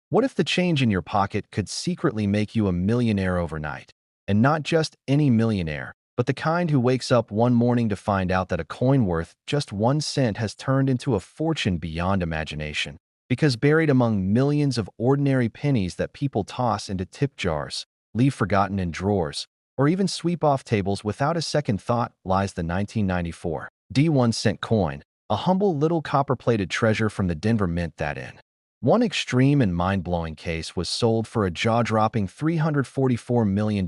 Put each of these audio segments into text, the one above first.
What if the change in your pocket could secretly make you a millionaire overnight? And not just any millionaire, but the kind who wakes up one morning to find out that a coin worth just 1 cent has turned into a fortune beyond imagination. Because buried among millions of ordinary pennies that people toss into tip jars, leave forgotten in drawers, or even sweep off tables without a second thought lies the 1994 D1 cent coin, a humble little copper-plated treasure from the Denver Mint that in one extreme and mind-blowing case was sold for a jaw-dropping $344 million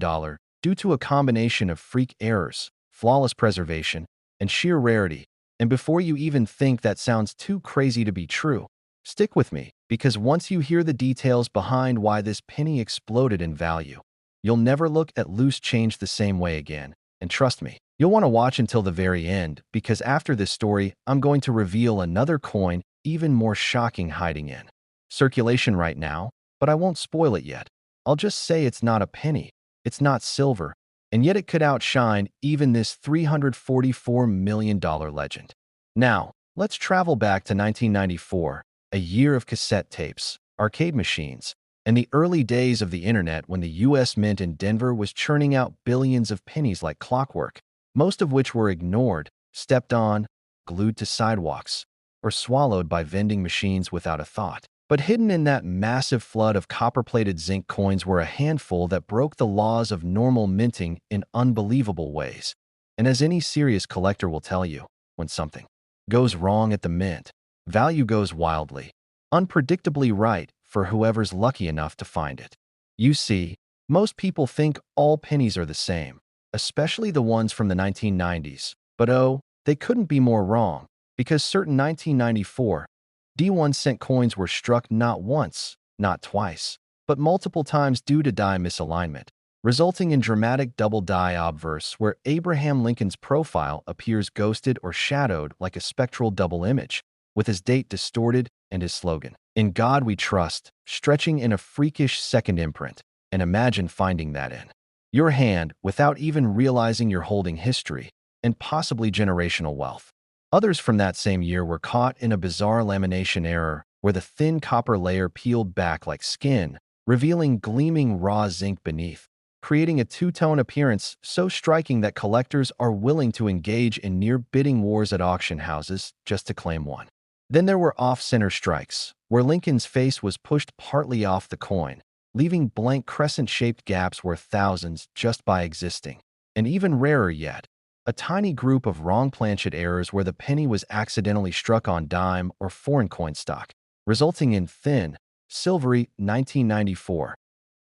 due to a combination of freak errors, flawless preservation, and sheer rarity. And before you even think that sounds too crazy to be true, stick with me, because once you hear the details behind why this penny exploded in value, you'll never look at loose change the same way again. And trust me, you'll want to watch until the very end, because after this story, I'm going to reveal another coin even more shocking hiding in circulation right now, but I won't spoil it yet. I'll just say it's not a penny, it's not silver, and yet it could outshine even this $344 million legend. Now, let's travel back to 1994, a year of cassette tapes, arcade machines, and the early days of the internet when the US Mint in Denver was churning out billions of pennies like clockwork, most of which were ignored, stepped on, glued to sidewalks, or swallowed by vending machines without a thought. But hidden in that massive flood of copper-plated zinc coins were a handful that broke the laws of normal minting in unbelievable ways. And as any serious collector will tell you, when something goes wrong at the mint, value goes wildly, unpredictably right for whoever's lucky enough to find it. You see, most people think all pennies are the same, especially the ones from the 1990s. But oh, they couldn't be more wrong, because certain 1994 D1 cent coins were struck not once, not twice, but multiple times due to die misalignment, resulting in dramatic double die obverse where Abraham Lincoln's profile appears ghosted or shadowed like a spectral double image, with his date distorted and his slogan, "In God We Trust," stretching in a freakish second imprint. And imagine finding that in your hand without even realizing you're holding history and possibly generational wealth. Others from that same year were caught in a bizarre lamination error where the thin copper layer peeled back like skin, revealing gleaming raw zinc beneath, creating a two-tone appearance so striking that collectors are willing to engage in near-bidding wars at auction houses just to claim one. Then there were off-center strikes, where Lincoln's face was pushed partly off the coin, leaving blank crescent-shaped gaps worth thousands just by existing. And even rarer yet, a tiny group of wrong planchet errors where the penny was accidentally struck on dime or foreign coin stock, resulting in thin, silvery 1994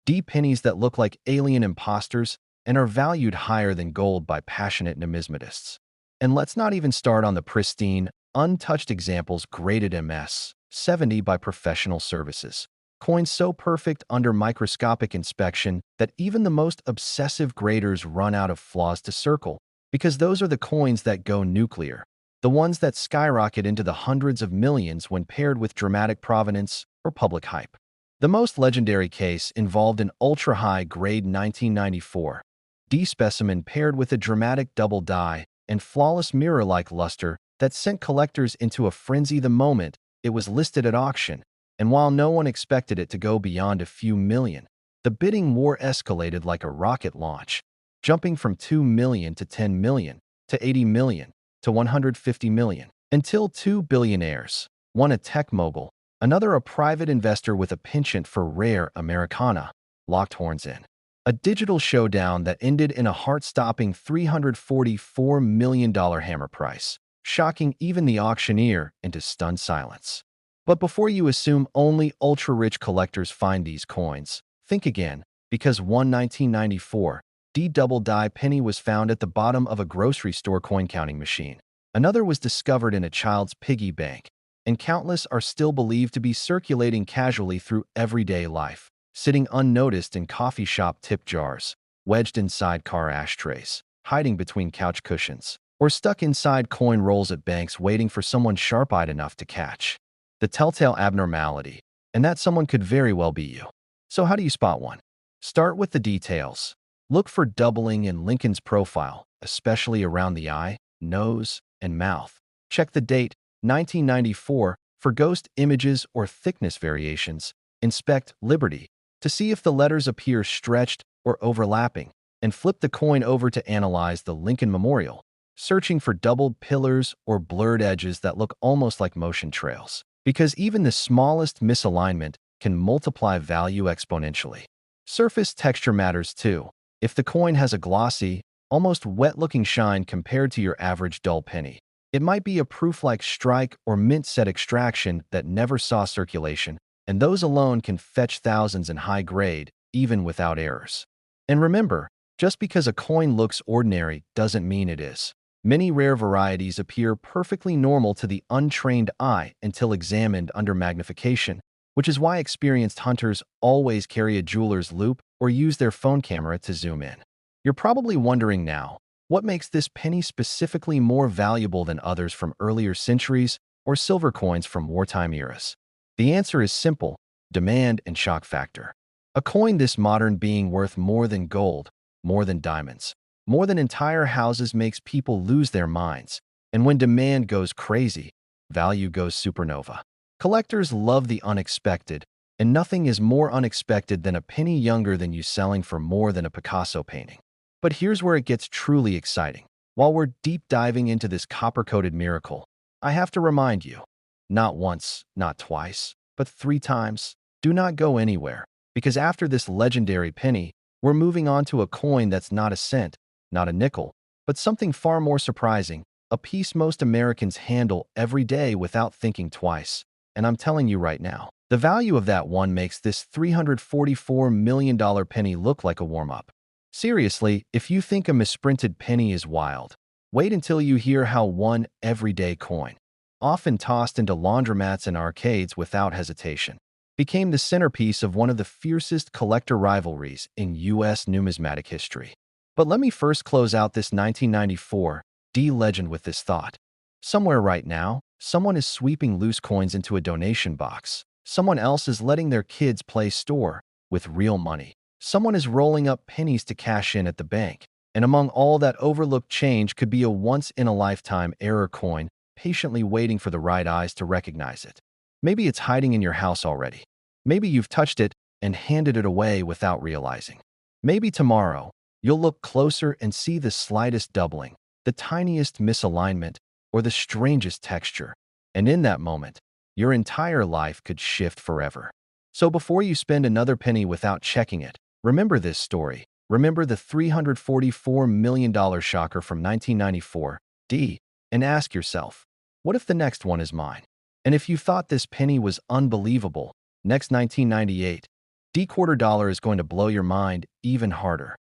D pennies that look like alien imposters and are valued higher than gold by passionate numismatists. And let's not even start on the pristine, untouched examples graded MS 70 by professional services. Coins so perfect under microscopic inspection that even the most obsessive graders run out of flaws to circle, because those are the coins that go nuclear, the ones that skyrocket into the hundreds of millions when paired with dramatic provenance or public hype. The most legendary case involved an ultra-high grade 1994 D specimen paired with a dramatic double die and flawless mirror-like luster that sent collectors into a frenzy the moment it was listed at auction. And while no one expected it to go beyond a few million, the bidding war escalated like a rocket launch, jumping from 2 million to 10 million to 80 million to 150 million, until two billionaires, one a tech mogul, another a private investor with a penchant for rare Americana, locked horns in a digital showdown that ended in a heart-stopping $344 million hammer price, shocking even the auctioneer into stunned silence. But before you assume only ultra-rich collectors find these coins, think again, because one 1994 D double die penny was found at the bottom of a grocery store coin-counting machine. Another was discovered in a child's piggy bank, and countless are still believed to be circulating casually through everyday life, sitting unnoticed in coffee shop tip jars, wedged inside car ashtrays, hiding between couch cushions, or stuck inside coin rolls at banks waiting for someone sharp-eyed enough to catch the telltale abnormality, and that someone could very well be you. So how do you spot one? Start with the details. Look for doubling in Lincoln's profile, especially around the eye, nose, and mouth. Check the date, 1994, for ghost images or thickness variations, Inspect Liberty to see if the letters appear stretched or overlapping, and flip the coin over to analyze the Lincoln Memorial, searching for doubled pillars or blurred edges that look almost like motion trails, because even the smallest misalignment can multiply value exponentially. Surface texture matters too. If the coin has a glossy, almost wet-looking shine compared to your average dull penny, it might be a proof-like strike or mint set extraction that never saw circulation, and those alone can fetch thousands in high grade, even without errors. And remember, just because a coin looks ordinary doesn't mean it is. Many rare varieties appear perfectly normal to the untrained eye until examined under magnification, which is why experienced hunters always carry a jeweler's loupe or use their phone camera to zoom in. You're probably wondering now, what makes this penny specifically more valuable than others from earlier centuries or silver coins from wartime eras? The answer is simple: demand and shock factor. A coin this modern being worth more than gold, more than diamonds, more than entire houses makes people lose their minds. And when demand goes crazy, value goes supernova. Collectors love the unexpected, and nothing is more unexpected than a penny younger than you selling for more than a Picasso painting. But here's where it gets truly exciting. While we're deep diving into this copper-coated miracle, I have to remind you, not once, not twice, but 3 times, do not go anywhere, because after this legendary penny, we're moving on to a coin that's not a cent, not a nickel, but something far more surprising, a piece most Americans handle every day without thinking twice. And I'm telling you right now, the value of that one makes this $344 million penny look like a warm-up. Seriously, if you think a misprinted penny is wild, wait until you hear how one everyday coin, often tossed into laundromats and arcades without hesitation, became the centerpiece of one of the fiercest collector rivalries in U.S. numismatic history. But let me first close out this 1994 D legend with this thought. Somewhere right now, someone is sweeping loose coins into a donation box. Someone else is letting their kids play store with real money. Someone is rolling up pennies to cash in at the bank. And among all that overlooked change could be a once-in-a-lifetime error coin patiently waiting for the right eyes to recognize it. Maybe it's hiding in your house already. Maybe you've touched it and handed it away without realizing. Maybe tomorrow, you'll look closer and see the slightest doubling, the tiniest misalignment, or the strangest texture. And in that moment, your entire life could shift forever. So before you spend another penny without checking it, remember this story. Remember the $344 million shocker from 1994, D, and ask yourself, what if the next one is mine? And if you thought this penny was unbelievable, next 1998, D quarter dollar is going to blow your mind even harder.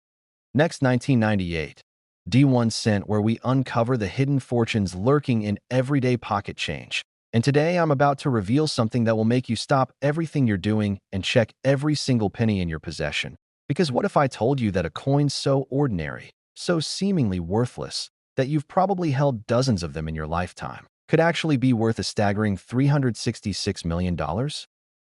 Next 1998, D 1 cent, where we uncover the hidden fortunes lurking in everyday pocket change. And today I'm about to reveal something that will make you stop everything you're doing and check every single penny in your possession. Because what if I told you that a coin so ordinary, so seemingly worthless, that you've probably held dozens of them in your lifetime, could actually be worth a staggering $366 million?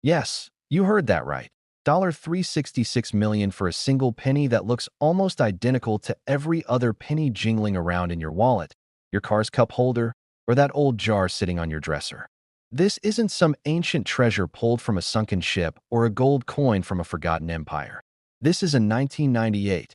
Yes, you heard that right. $366 million for a single penny that looks almost identical to every other penny jingling around in your wallet, your car's cup holder, or that old jar sitting on your dresser. This isn't some ancient treasure pulled from a sunken ship or a gold coin from a forgotten empire. This is a 1998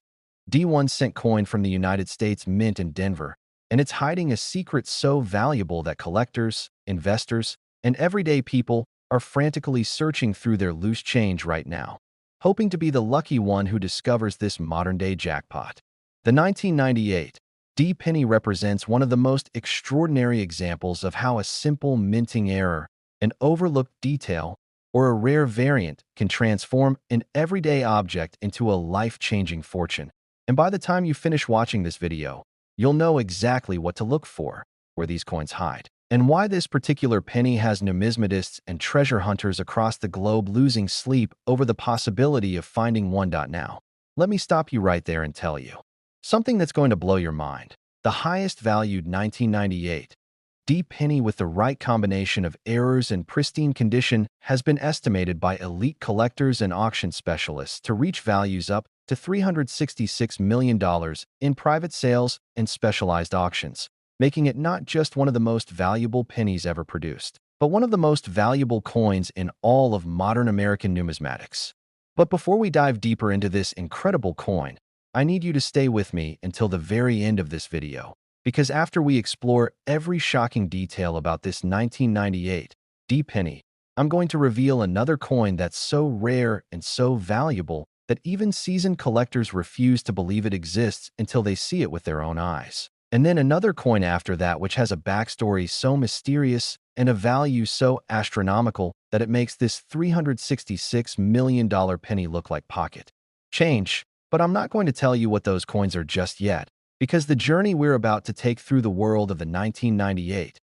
D1 cent coin from the United States Mint in Denver, and it's hiding a secret so valuable that collectors, investors, and everyday people are frantically searching through their loose change right now, hoping to be the lucky one who discovers this modern-day jackpot. The 1998 D penny represents one of the most extraordinary examples of how a simple minting error, an overlooked detail, or a rare variant can transform an everyday object into a life-changing fortune. And by the time you finish watching this video, you'll know exactly what to look for, where these coins hide, and why this particular penny has numismatists and treasure hunters across the globe losing sleep over the possibility of finding one. Now, let me stop you right there and tell you something that's going to blow your mind. The highest valued 1998 D penny with the right combination of errors and pristine condition has been estimated by elite collectors and auction specialists to reach values up to $366 million in private sales and specialized auctions, making it not just one of the most valuable pennies ever produced, but one of the most valuable coins in all of modern American numismatics. But before we dive deeper into this incredible coin, I need you to stay with me until the very end of this video, because after we explore every shocking detail about this 1998 D penny, I'm going to reveal another coin that's so rare and so valuable that even seasoned collectors refuse to believe it exists until they see it with their own eyes. And then another coin after that which has a backstory so mysterious and a value so astronomical that it makes this $366 million penny look like pocket change. But I'm not going to tell you what those coins are just yet, because the journey we're about to take through the world of the 1998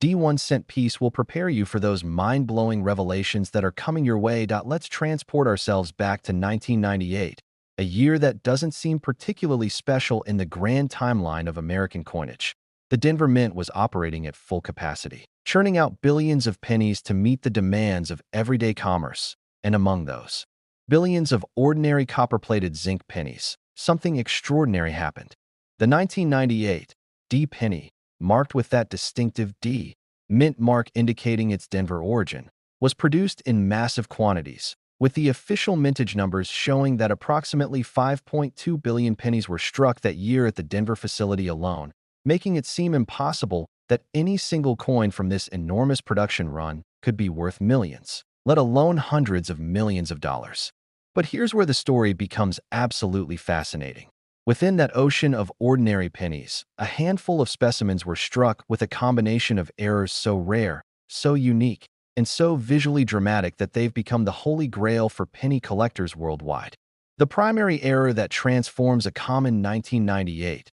D1 cent piece will prepare you for those mind-blowing revelations that are coming your way. Let's transport ourselves back to 1998, a year that doesn't seem particularly special in the grand timeline of American coinage. The Denver Mint was operating at full capacity, churning out billions of pennies to meet the demands of everyday commerce, and among those, billions of ordinary copper-plated zinc pennies. Something extraordinary happened. The 1998 D penny, marked with that distinctive D mint mark indicating its Denver origin, was produced in massive quantities, with the official mintage numbers showing that approximately 5.2 billion pennies were struck that year at the Denver facility alone, making it seem impossible that any single coin from this enormous production run could be worth millions, let alone hundreds of millions of dollars. But here's where the story becomes absolutely fascinating. Within that ocean of ordinary pennies, a handful of specimens were struck with a combination of errors so rare, so unique, and so visually dramatic that they've become the holy grail for penny collectors worldwide. The primary error that transforms a common 1998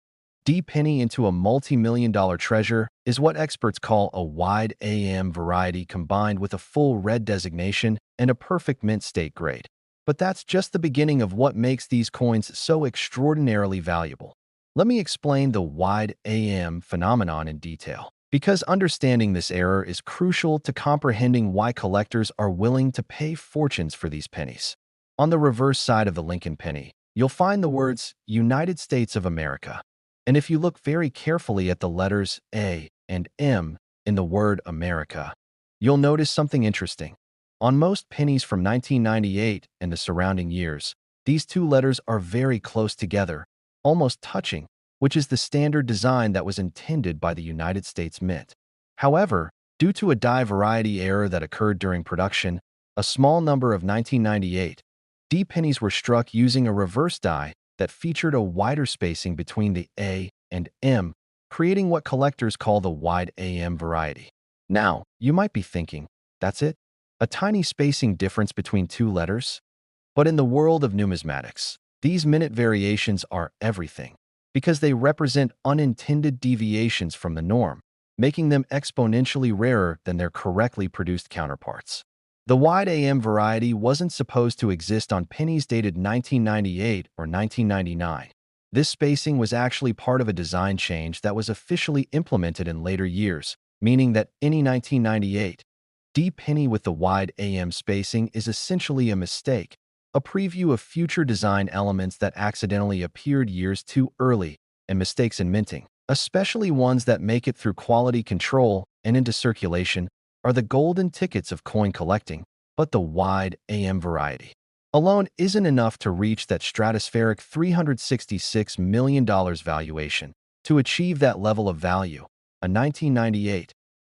D penny into a multi-million-dollar treasure is what experts call a wide AM variety combined with a full red designation and a perfect mint state grade. But that's just the beginning of what makes these coins so extraordinarily valuable. Let me explain the wide AM phenomenon in detail, because understanding this error is crucial to comprehending why collectors are willing to pay fortunes for these pennies. On the reverse side of the Lincoln penny, you'll find the words United States of America. And if you look very carefully at the letters A and M in the word America, you'll notice something interesting. On most pennies from 1998 and the surrounding years, these two letters are very close together, almost touching, which is the standard design that was intended by the United States Mint. However, due to a die variety error that occurred during production, a small number of 1998 D pennies were struck using a reverse die that featured a wider spacing between the A and M, creating what collectors call the wide AM variety. Now, you might be thinking, that's it? A tiny spacing difference between two letters? But in the world of numismatics, these minute variations are everything, because they represent unintended deviations from the norm, making them exponentially rarer than their correctly produced counterparts. The wide AM variety wasn't supposed to exist on pennies dated 1998 or 1999. This spacing was actually part of a design change that was officially implemented in later years, meaning that any 1998 D penny with the wide AM spacing is essentially a mistake, a preview of future design elements that accidentally appeared years too early, and mistakes in minting, especially ones that make it through quality control and into circulation, are the golden tickets of coin collecting. But the wide AM variety alone isn't enough to reach that stratospheric $366 million valuation. To achieve that level of value, a 1998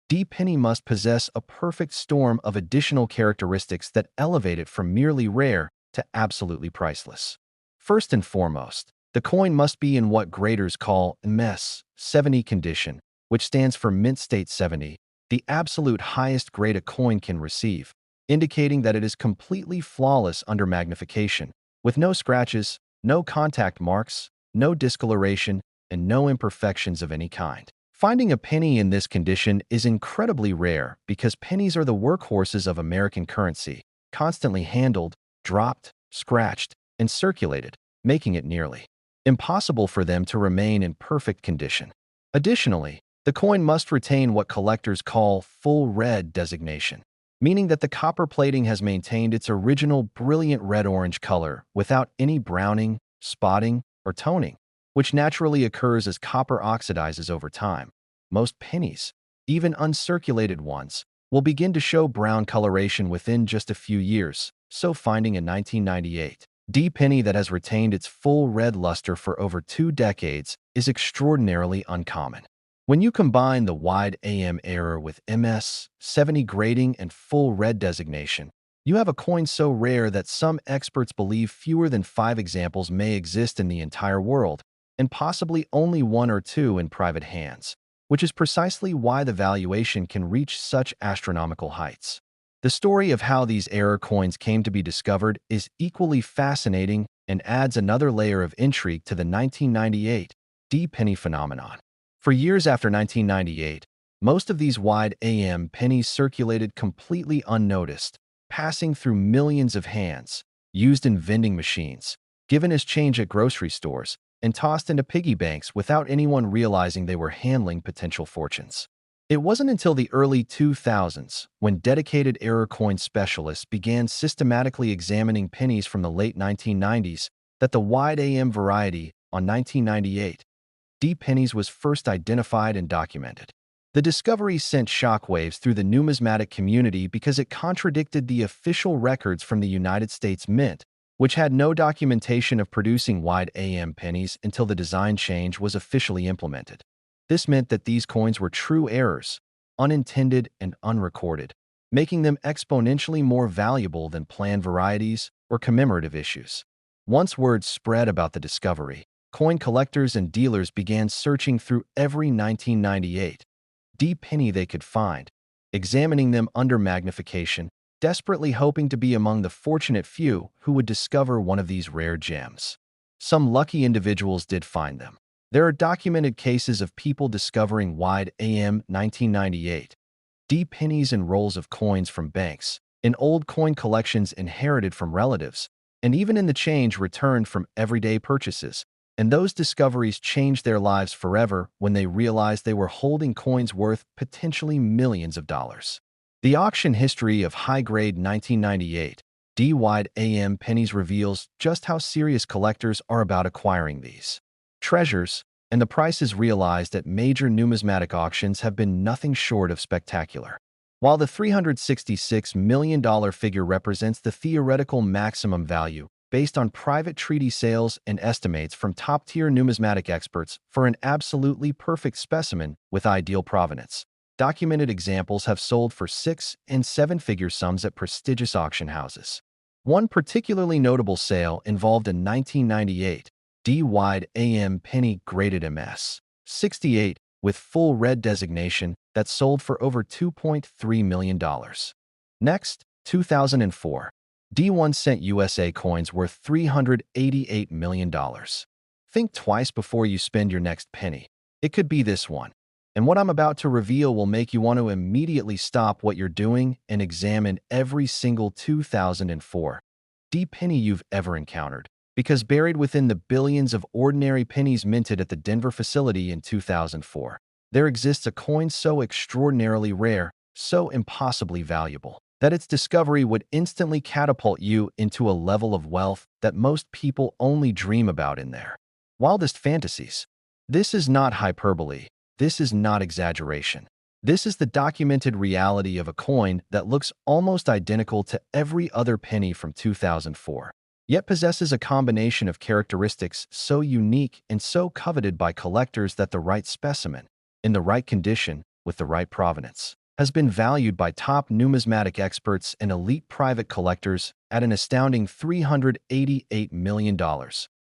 D penny must possess a perfect storm of additional characteristics that elevate it from merely rare to absolutely priceless. First and foremost, the coin must be in what graders call MS 70 condition, which stands for Mint State 70, the absolute highest grade a coin can receive, indicating that it is completely flawless under magnification, with no scratches, no contact marks, no discoloration, and no imperfections of any kind. Finding a penny in this condition is incredibly rare because pennies are the workhorses of American currency, constantly handled, dropped, scratched, and circulated, making it nearly impossible for them to remain in perfect condition. Additionally, the coin must retain what collectors call full red designation, meaning that the copper plating has maintained its original brilliant red-orange color without any browning, spotting, or toning, which naturally occurs as copper oxidizes over time. Most pennies, even uncirculated ones, will begin to show brown coloration within just a few years, so finding a 1998 D penny that has retained its full red luster for over 2 decades is extraordinarily uncommon. When you combine the wide AM error with MS-70 grading and full red designation, you have a coin so rare that some experts believe fewer than 5 examples may exist in the entire world, and possibly only 1 or 2 in private hands, which is precisely why the valuation can reach such astronomical heights. The story of how these error coins came to be discovered is equally fascinating and adds another layer of intrigue to the 1998 D penny phenomenon. For years after 1998, most of these wide AM pennies circulated completely unnoticed, passing through millions of hands, used in vending machines, given as change at grocery stores, and tossed into piggy banks without anyone realizing they were handling potential fortunes. It wasn't until the early 2000s, when dedicated error coin specialists began systematically examining pennies from the late 1990s, that the wide AM variety on 1998 D pennies was first identified and documented. The discovery sent shockwaves through the numismatic community because it contradicted the official records from the United States Mint, which had no documentation of producing wide AM pennies until the design change was officially implemented. This meant that these coins were true errors, unintended and unrecorded, making them exponentially more valuable than planned varieties or commemorative issues. Once word spread about the discovery, coin collectors and dealers began searching through every 1998 D penny they could find, examining them under magnification, desperately hoping to be among the fortunate few who would discover one of these rare gems. Some lucky individuals did find them. There are documented cases of people discovering wide AM 1998 D pennies and rolls of coins from banks, in old coin collections inherited from relatives, and even in the change returned from everyday purchases. And those discoveries changed their lives forever when they realized they were holding coins worth potentially millions of dollars. The auction history of high-grade 1998 D wide AM pennies reveals just how serious collectors are about acquiring these treasures, and the prices realized at major numismatic auctions have been nothing short of spectacular. While the $366 million figure represents the theoretical maximum value, based on private treaty sales and estimates from top-tier numismatic experts for an absolutely perfect specimen with ideal provenance, documented examples have sold for 6- and 7-figure sums at prestigious auction houses. One particularly notable sale involved a 1998 D wide AM penny graded MS-68 with full red designation that sold for over $2.3 million. Next, 2004. D 1-cent USA coins worth $388 million. Think twice before you spend your next penny. It could be this one. And what I'm about to reveal will make you want to immediately stop what you're doing and examine every single 2004 D penny you've ever encountered. Because buried within the billions of ordinary pennies minted at the Denver facility in 2004, there exists a coin so extraordinarily rare, so impossibly valuable, that its discovery would instantly catapult you into a level of wealth that most people only dream about in their wildest fantasies. This is not hyperbole. This is not exaggeration. This is the documented reality of a coin that looks almost identical to every other penny from 2004, yet possesses a combination of characteristics so unique and so coveted by collectors that the right specimen, in the right condition, with the right provenance, has been valued by top numismatic experts and elite private collectors at an astounding $388 million,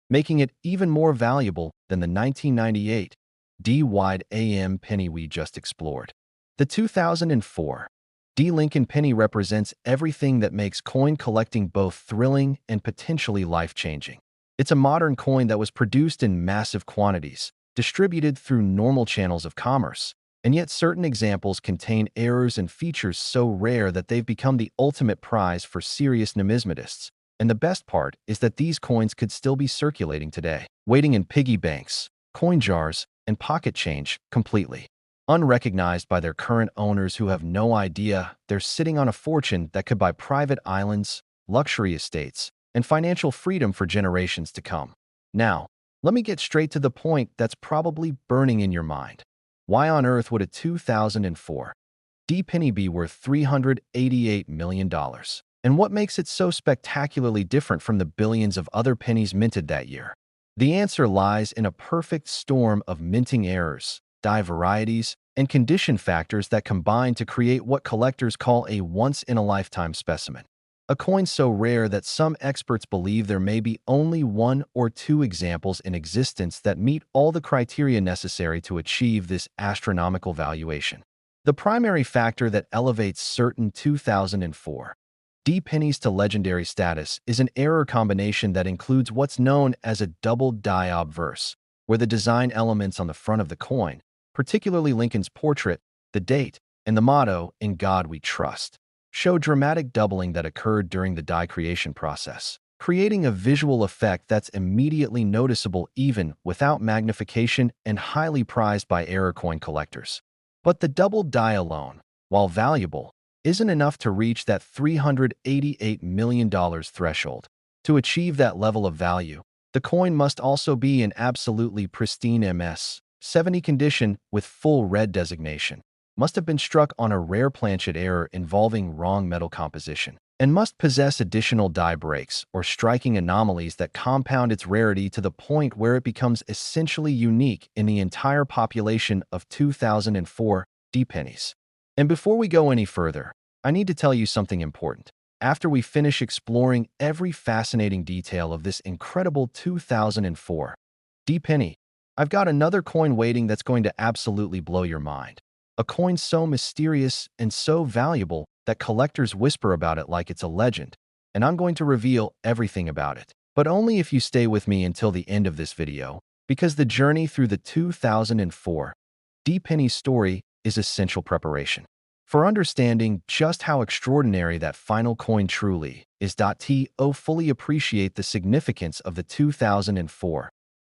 making it even more valuable than the 1998 D wide AM penny we just explored. The 2004 D Lincoln penny represents everything that makes coin collecting both thrilling and potentially life-changing. It's a modern coin that was produced in massive quantities, distributed through normal channels of commerce, and yet certain examples contain errors and features so rare that they've become the ultimate prize for serious numismatists. And the best part is that these coins could still be circulating today, waiting in piggy banks, coin jars, and pocket change completely unrecognized by their current owners who have no idea they're sitting on a fortune that could buy private islands, luxury estates, and financial freedom for generations to come. Now, let me get straight to the point that's probably burning in your mind. Why on earth would a 2004 D penny be worth $388 million. And what makes it so spectacularly different from the billions of other pennies minted that year? The answer lies in a perfect storm of minting errors, die varieties, and condition factors that combine to create what collectors call a once-in-a-lifetime specimen. A coin so rare that some experts believe there may be only one or two examples in existence that meet all the criteria necessary to achieve this astronomical valuation. The primary factor that elevates certain 2004 D pennies to legendary status is an error combination that includes what's known as a double die obverse, where the design elements on the front of the coin, particularly Lincoln's portrait, the date, and the motto, "In God We Trust," show dramatic doubling that occurred during the die creation process, creating a visual effect that's immediately noticeable even without magnification and highly prized by error coin collectors. But the double die alone, while valuable, isn't enough to reach that $388 million threshold. To achieve that level of value, the coin must also be in absolutely pristine MS-70 condition with full red designation, must have been struck on a rare planchet error involving wrong metal composition, and must possess additional die breaks or striking anomalies that compound its rarity to the point where it becomes essentially unique in the entire population of 2004 D pennies. And before we go any further, I need to tell you something important. After we finish exploring every fascinating detail of this incredible 2004 D penny, I've got another coin waiting that's going to absolutely blow your mind. A coin so mysterious and so valuable that collectors whisper about it like it's a legend, and I'm going to reveal everything about it. But only if you stay with me until the end of this video, because the journey through the 2004 D penny story is essential preparation for understanding just how extraordinary that final coin truly is. To fully appreciate the significance of the 2004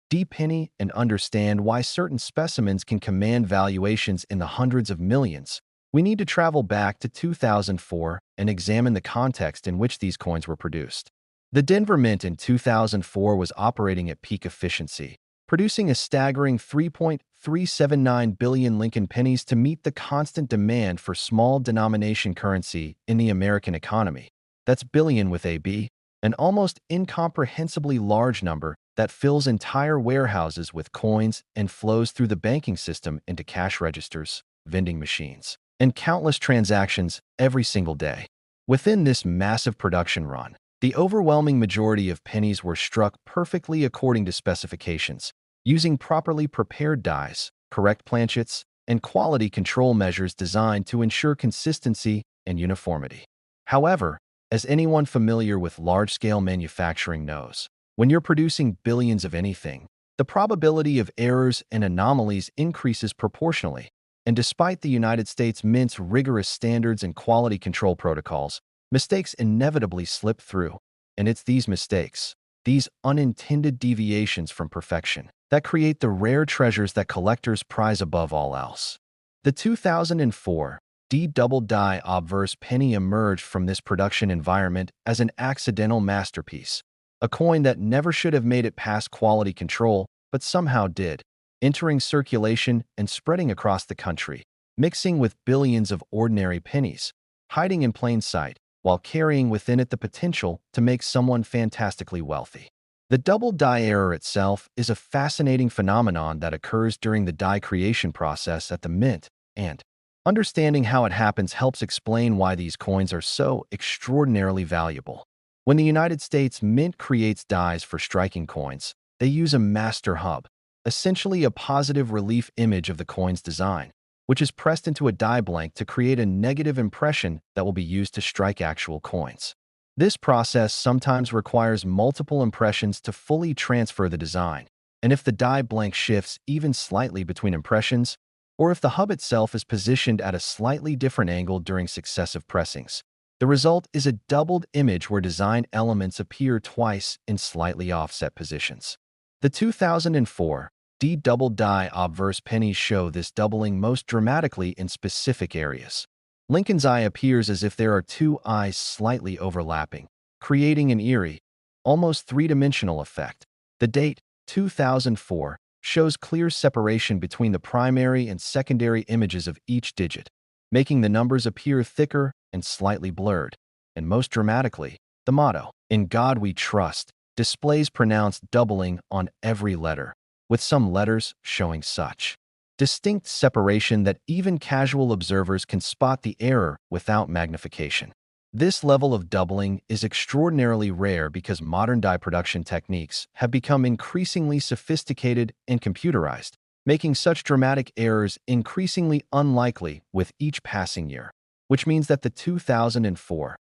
D penny and understand why certain specimens can command valuations in the hundreds of millions, we need to travel back to 2004 and examine the context in which these coins were produced. The Denver Mint in 2004 was operating at peak efficiency, producing a staggering 3.379 billion Lincoln pennies to meet the constant demand for small denomination currency in the American economy. That's billion with a B, an almost incomprehensibly large number that fills entire warehouses with coins and flows through the banking system into cash registers, vending machines, and countless transactions every single day. Within this massive production run, the overwhelming majority of pennies were struck perfectly according to specifications, using properly prepared dies, correct planchets, and quality control measures designed to ensure consistency and uniformity. However, as anyone familiar with large-scale manufacturing knows, when you're producing billions of anything, the probability of errors and anomalies increases proportionally. And despite the United States Mint's rigorous standards and quality control protocols, mistakes inevitably slip through. And it's these mistakes, these unintended deviations from perfection, that create the rare treasures that collectors prize above all else. The 2004 D double die obverse penny emerged from this production environment as an accidental masterpiece, a coin that never should have made it past quality control, but somehow did, entering circulation and spreading across the country, mixing with billions of ordinary pennies, hiding in plain sight, while carrying within it the potential to make someone fantastically wealthy. The double die error itself is a fascinating phenomenon that occurs during the die creation process at the mint, and understanding how it happens helps explain why these coins are so extraordinarily valuable. When the United States Mint creates dies for striking coins, they use a master hub, essentially a positive relief image of the coin's design, which is pressed into a die blank to create a negative impression that will be used to strike actual coins. This process sometimes requires multiple impressions to fully transfer the design, and if the die blank shifts even slightly between impressions, or if the hub itself is positioned at a slightly different angle during successive pressings, the result is a doubled image where design elements appear twice in slightly offset positions. The 2004 D double die obverse pennies show this doubling most dramatically in specific areas. Lincoln's eye appears as if there are two eyes slightly overlapping, creating an eerie, almost three-dimensional effect. The date, 2004, shows clear separation between the primary and secondary images of each digit, making the numbers appear thicker and slightly blurred. And most dramatically, the motto, "In God We Trust," displays pronounced doubling on every letter, with some letters showing such distinct separation that even casual observers can spot the error without magnification. This level of doubling is extraordinarily rare because modern dye production techniques have become increasingly sophisticated and computerized, making such dramatic errors increasingly unlikely with each passing year, which means that the 2004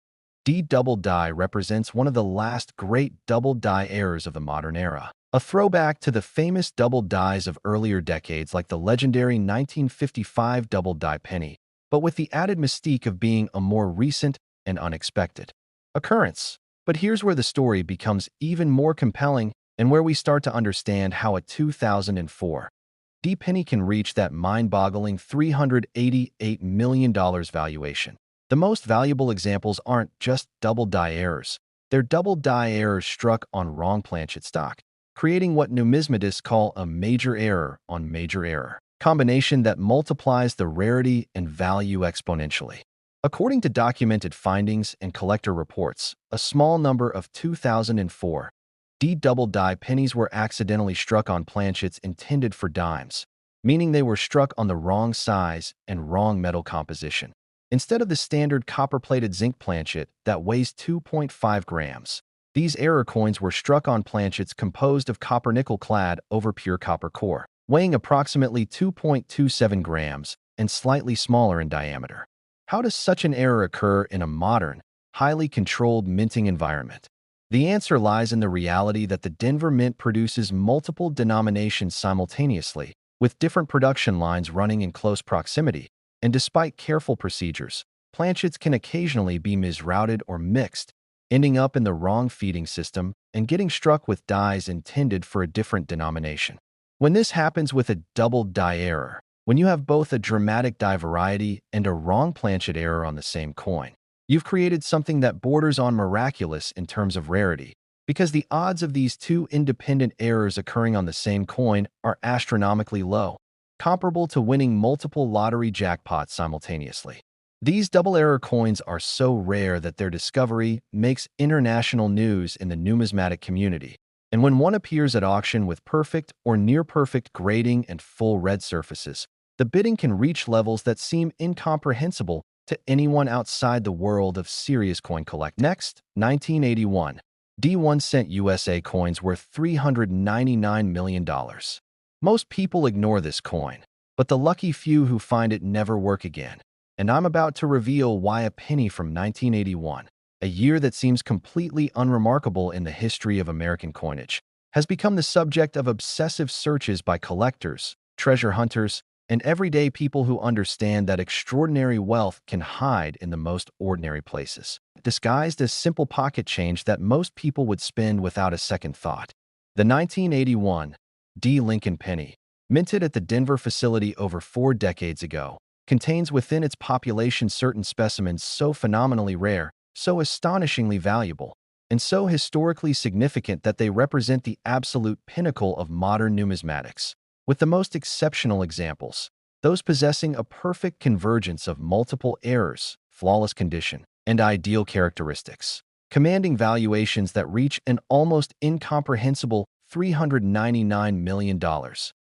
D double dye represents one of the last great double dye errors of the modern era. A throwback to the famous double dyes of earlier decades like the legendary 1955 double dye penny, but with the added mystique of being a more recent and unexpected occurrence. But here's where the story becomes even more compelling and where we start to understand how a 2004 D penny can reach that mind-boggling $388 million valuation. The most valuable examples aren't just double dye errors. They're double dye errors struck on wrong planchet stock, creating what numismatists call a major error on major error combination that multiplies the rarity and value exponentially. According to documented findings and collector reports, a small number of 2004 D double dye pennies were accidentally struck on planchets intended for dimes, meaning they were struck on the wrong size and wrong metal composition. Instead of the standard copper-plated zinc planchet that weighs 2.5 grams, these error coins were struck on planchets composed of copper-nickel clad over pure copper core, weighing approximately 2.27 grams and slightly smaller in diameter. How does such an error occur in a modern, highly controlled minting environment? The answer lies in the reality that the Denver Mint produces multiple denominations simultaneously, with different production lines running in close proximity. And despite careful procedures, planchets can occasionally be misrouted or mixed, ending up in the wrong feeding system and getting struck with dyes intended for a different denomination. When this happens with a double dye error, when you have both a dramatic dye variety and a wrong planchet error on the same coin, you've created something that borders on miraculous in terms of rarity, because the odds of these two independent errors occurring on the same coin are astronomically low, comparable to winning multiple lottery jackpots simultaneously. These double error coins are so rare that their discovery makes international news in the numismatic community. And when one appears at auction with perfect or near-perfect grading and full red surfaces, the bidding can reach levels that seem incomprehensible to anyone outside the world of serious coin collecting. Next, 1981. D1 cent USA coins worth $399 million. Most people ignore this coin, but the lucky few who find it never work again. And I'm about to reveal why a penny from 1981, a year that seems completely unremarkable in the history of American coinage, has become the subject of obsessive searches by collectors, treasure hunters, and everyday people who understand that extraordinary wealth can hide in the most ordinary places, disguised as simple pocket change that most people would spend without a second thought. The 1981 D. Lincoln penny, minted at the Denver facility over 4 decades ago, contains within its population certain specimens so phenomenally rare, so astonishingly valuable, and so historically significant that they represent the absolute pinnacle of modern numismatics. With the most exceptional examples, those possessing a perfect convergence of multiple errors, flawless condition, and ideal characteristics, commanding valuations that reach an almost incomprehensible $399 million,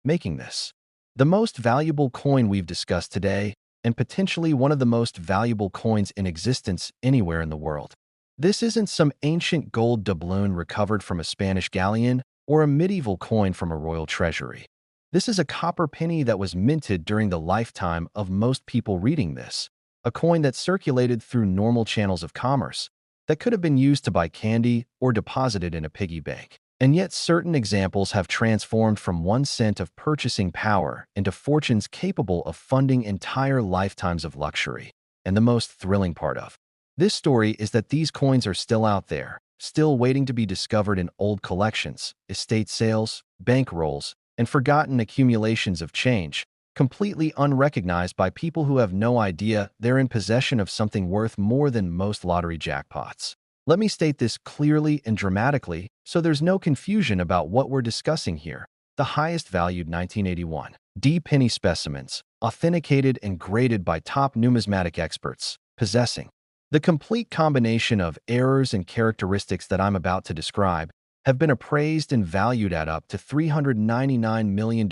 making this the most valuable coin we've discussed today and potentially one of the most valuable coins in existence anywhere in the world. This isn't some ancient gold doubloon recovered from a Spanish galleon or a medieval coin from a royal treasury. This is a copper penny that was minted during the lifetime of most people reading this, a coin that circulated through normal channels of commerce, that could have been used to buy candy or deposited in a piggy bank. And yet certain examples have transformed from 1 cent of purchasing power into fortunes capable of funding entire lifetimes of luxury. And the most thrilling part of this story is that these coins are still out there, still waiting to be discovered in old collections, estate sales, bank rolls, and forgotten accumulations of change, completely unrecognized by people who have no idea they're in possession of something worth more than most lottery jackpots. Let me state this clearly and dramatically so there's no confusion about what we're discussing here. The highest valued 1981 D. Penny specimens, authenticated and graded by top numismatic experts, possessing the complete combination of errors and characteristics that I'm about to describe, have been appraised and valued at up to $399 million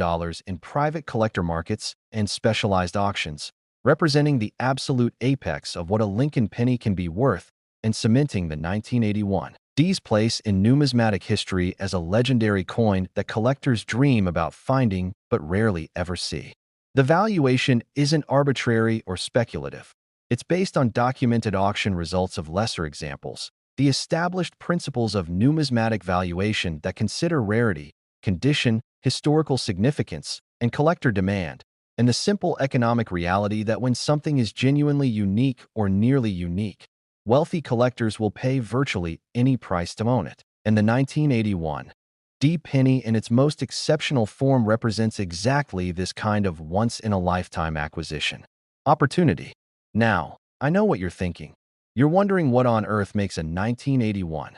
in private collector markets and specialized auctions, representing the absolute apex of what a Lincoln penny can be worth and cementing the 1981 D's place in numismatic history as a legendary coin that collectors dream about finding but rarely ever see. The valuation isn't arbitrary or speculative. It's based on documented auction results of lesser examples, the established principles of numismatic valuation that consider rarity, condition, historical significance, and collector demand, and the simple economic reality that when something is genuinely unique or nearly unique, wealthy collectors will pay virtually any price to own it. And the 1981 D penny in its most exceptional form represents exactly this kind of once-in-a-lifetime acquisition. Opportunity. Now, I know what you're thinking. You're wondering what on earth makes a 1981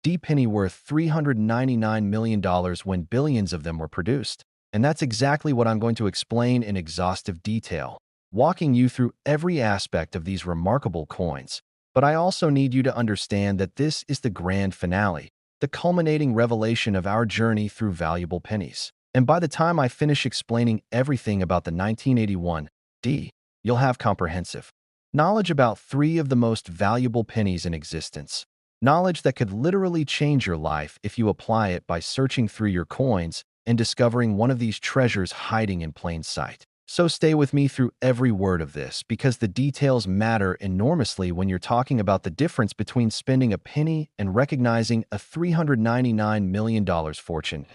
D penny worth $399 million when billions of them were produced. And that's exactly what I'm going to explain in exhaustive detail, walking you through every aspect of these remarkable coins. But I also need you to understand that this is the grand finale, the culminating revelation of our journey through valuable pennies. And by the time I finish explaining everything about the 1981 D, you'll have comprehensive knowledge about three of the most valuable pennies in existence. Knowledge that could literally change your life if you apply it by searching through your coins and discovering one of these treasures hiding in plain sight. So stay with me through every word of this because the details matter enormously when you're talking about the difference between spending a penny and recognizing a $399 million fortune.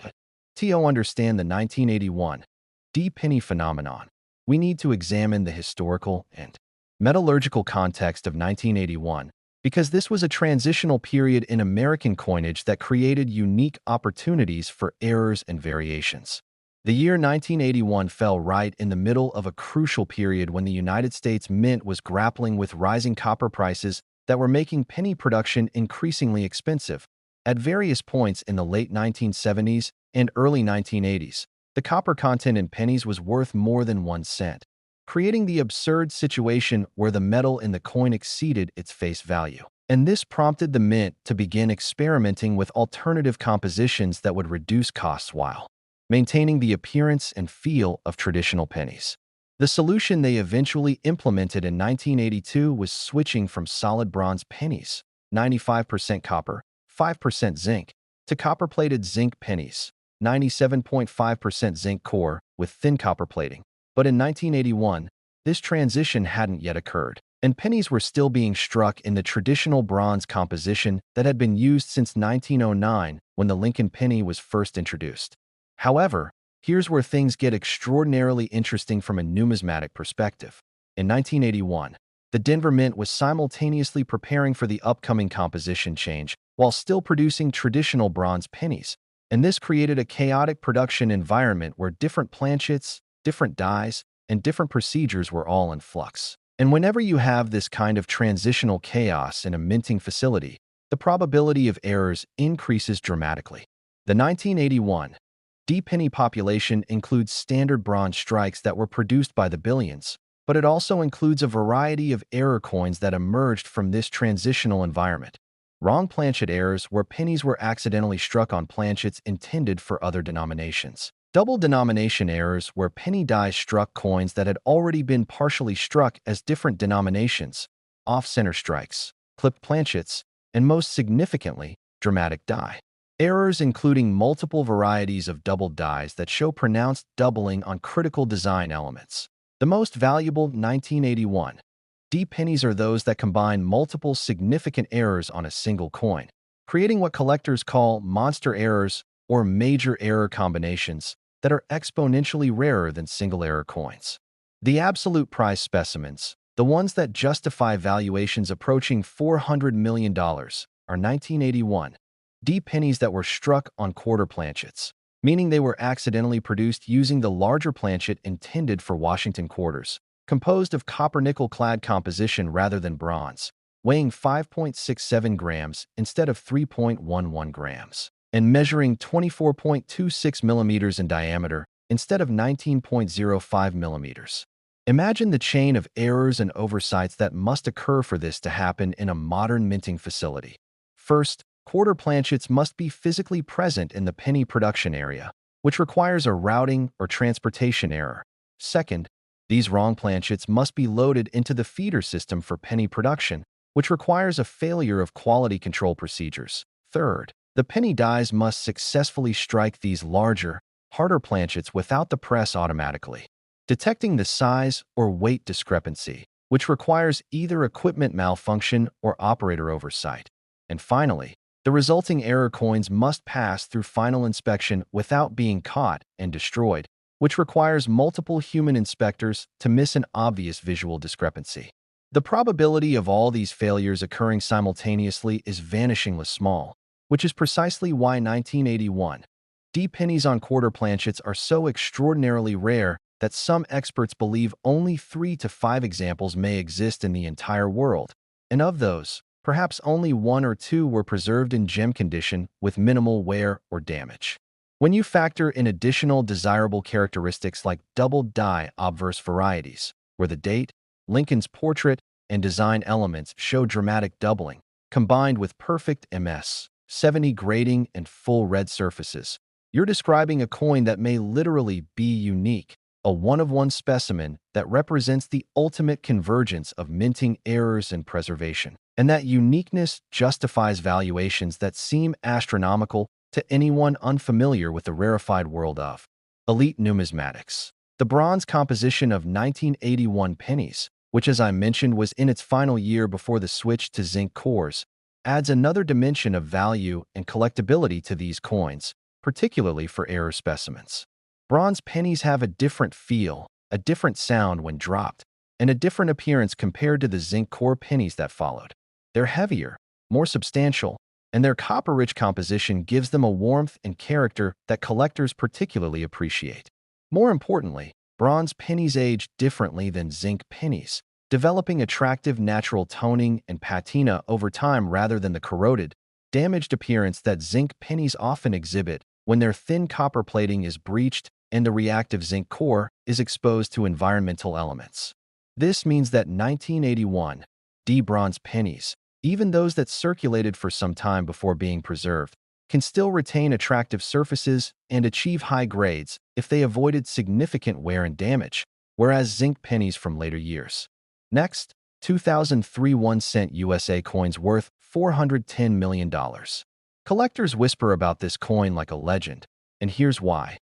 To understand the 1981 D penny phenomenon, we need to examine the historical and metallurgical context of 1981 because this was a transitional period in American coinage that created unique opportunities for errors and variations. The year 1981 fell right in the middle of a crucial period when the United States Mint was grappling with rising copper prices that were making penny production increasingly expensive. At various points in the late 1970s and early 1980s, the copper content in pennies was worth more than 1 cent, creating the absurd situation where the metal in the coin exceeded its face value. And this prompted the Mint to begin experimenting with alternative compositions that would reduce costs while maintaining the appearance and feel of traditional pennies. The solution they eventually implemented in 1982 was switching from solid bronze pennies, 95% copper, 5% zinc, to copper-plated zinc pennies, 97.5% zinc core with thin copper plating. But in 1981, this transition hadn't yet occurred, and pennies were still being struck in the traditional bronze composition that had been used since 1909 when the Lincoln penny was first introduced. However, here's where things get extraordinarily interesting from a numismatic perspective. In 1981, the Denver Mint was simultaneously preparing for the upcoming composition change while still producing traditional bronze pennies, and this created a chaotic production environment where different planchets, different dies, and different procedures were all in flux. And whenever you have this kind of transitional chaos in a minting facility, the probability of errors increases dramatically. The 1981 D penny population includes standard bronze strikes that were produced by the billions, but it also includes a variety of error coins that emerged from this transitional environment. Wrong planchet errors where pennies were accidentally struck on planchets intended for other denominations. Double denomination errors where penny dies struck coins that had already been partially struck as different denominations. Off-center strikes, clipped planchets, and most significantly, dramatic die. Errors including multiple varieties of doubled dies that show pronounced doubling on critical design elements. The most valuable 1981 D pennies are those that combine multiple significant errors on a single coin, creating what collectors call monster errors or major error combinations that are exponentially rarer than single error coins. The absolute price specimens, the ones that justify valuations approaching $400 million, are 1981 D pennies that were struck on quarter planchets, meaning they were accidentally produced using the larger planchet intended for Washington quarters, composed of copper-nickel clad composition rather than bronze, weighing 5.67 grams instead of 3.11 grams, and measuring 24.26 millimeters in diameter, instead of 19.05 millimeters. Imagine the chain of errors and oversights that must occur for this to happen in a modern minting facility. First, quarter planchets must be physically present in the penny production area, which requires a routing or transportation error. Second, these wrong planchets must be loaded into the feeder system for penny production, which requires a failure of quality control procedures. Third, the penny dies must successfully strike these larger, harder planchets without the press automatically, detecting the size or weight discrepancy, which requires either equipment malfunction or operator oversight. And finally, the resulting error coins must pass through final inspection without being caught and destroyed, which requires multiple human inspectors to miss an obvious visual discrepancy. The probability of all these failures occurring simultaneously is vanishingly small, which is precisely why 1981 D pennies on quarter planchets are so extraordinarily rare that some experts believe only 3 to 5 examples may exist in the entire world, and of those, perhaps only 1 or 2 were preserved in gem condition with minimal wear or damage. When you factor in additional desirable characteristics like double-die obverse varieties, where the date, Lincoln's portrait, and design elements show dramatic doubling, combined with perfect MS-70 grading and full red surfaces, you're describing a coin that may literally be unique, a one-of-one specimen that represents the ultimate convergence of minting errors and preservation. And that uniqueness justifies valuations that seem astronomical to anyone unfamiliar with the rarefied world of elite numismatics. The bronze composition of 1981 pennies, which as I mentioned was in its final year before the switch to zinc cores, adds another dimension of value and collectability to these coins, particularly for error specimens. Bronze pennies have a different feel, a different sound when dropped, and a different appearance compared to the zinc core pennies that followed. They're heavier, more substantial, and their copper-rich composition gives them a warmth and character that collectors particularly appreciate. More importantly, bronze pennies age differently than zinc pennies, developing attractive natural toning and patina over time rather than the corroded, damaged appearance that zinc pennies often exhibit when their thin copper plating is breached and the reactive zinc core is exposed to environmental elements. This means that 1981 D bronze pennies, even those that circulated for some time before being preserved, can still retain attractive surfaces and achieve high grades if they avoided significant wear and damage, whereas zinc pennies from later years. Next, 2003 1-cent USA coins worth $410 million. Collectors whisper about this coin like a legend, and here's why.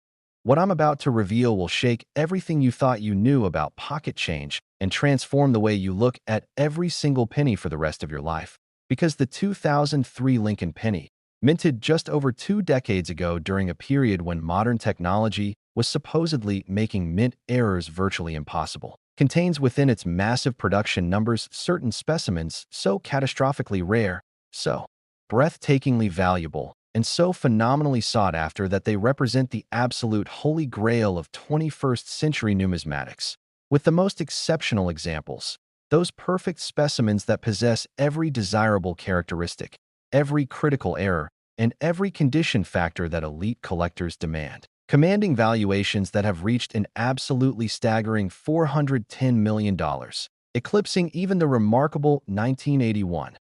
What I'm about to reveal will shake everything you thought you knew about pocket change and transform the way you look at every single penny for the rest of your life. Because the 2003 Lincoln penny, minted just over 2 decades ago during a period when modern technology was supposedly making mint errors virtually impossible, contains within its massive production numbers certain specimens so catastrophically rare, so breathtakingly valuable, and so phenomenally sought after that they represent the absolute holy grail of 21st century numismatics. With the most exceptional examples, those perfect specimens that possess every desirable characteristic, every critical error, and every condition factor that elite collectors demand, commanding valuations that have reached an absolutely staggering $410 million, eclipsing even the remarkable 1981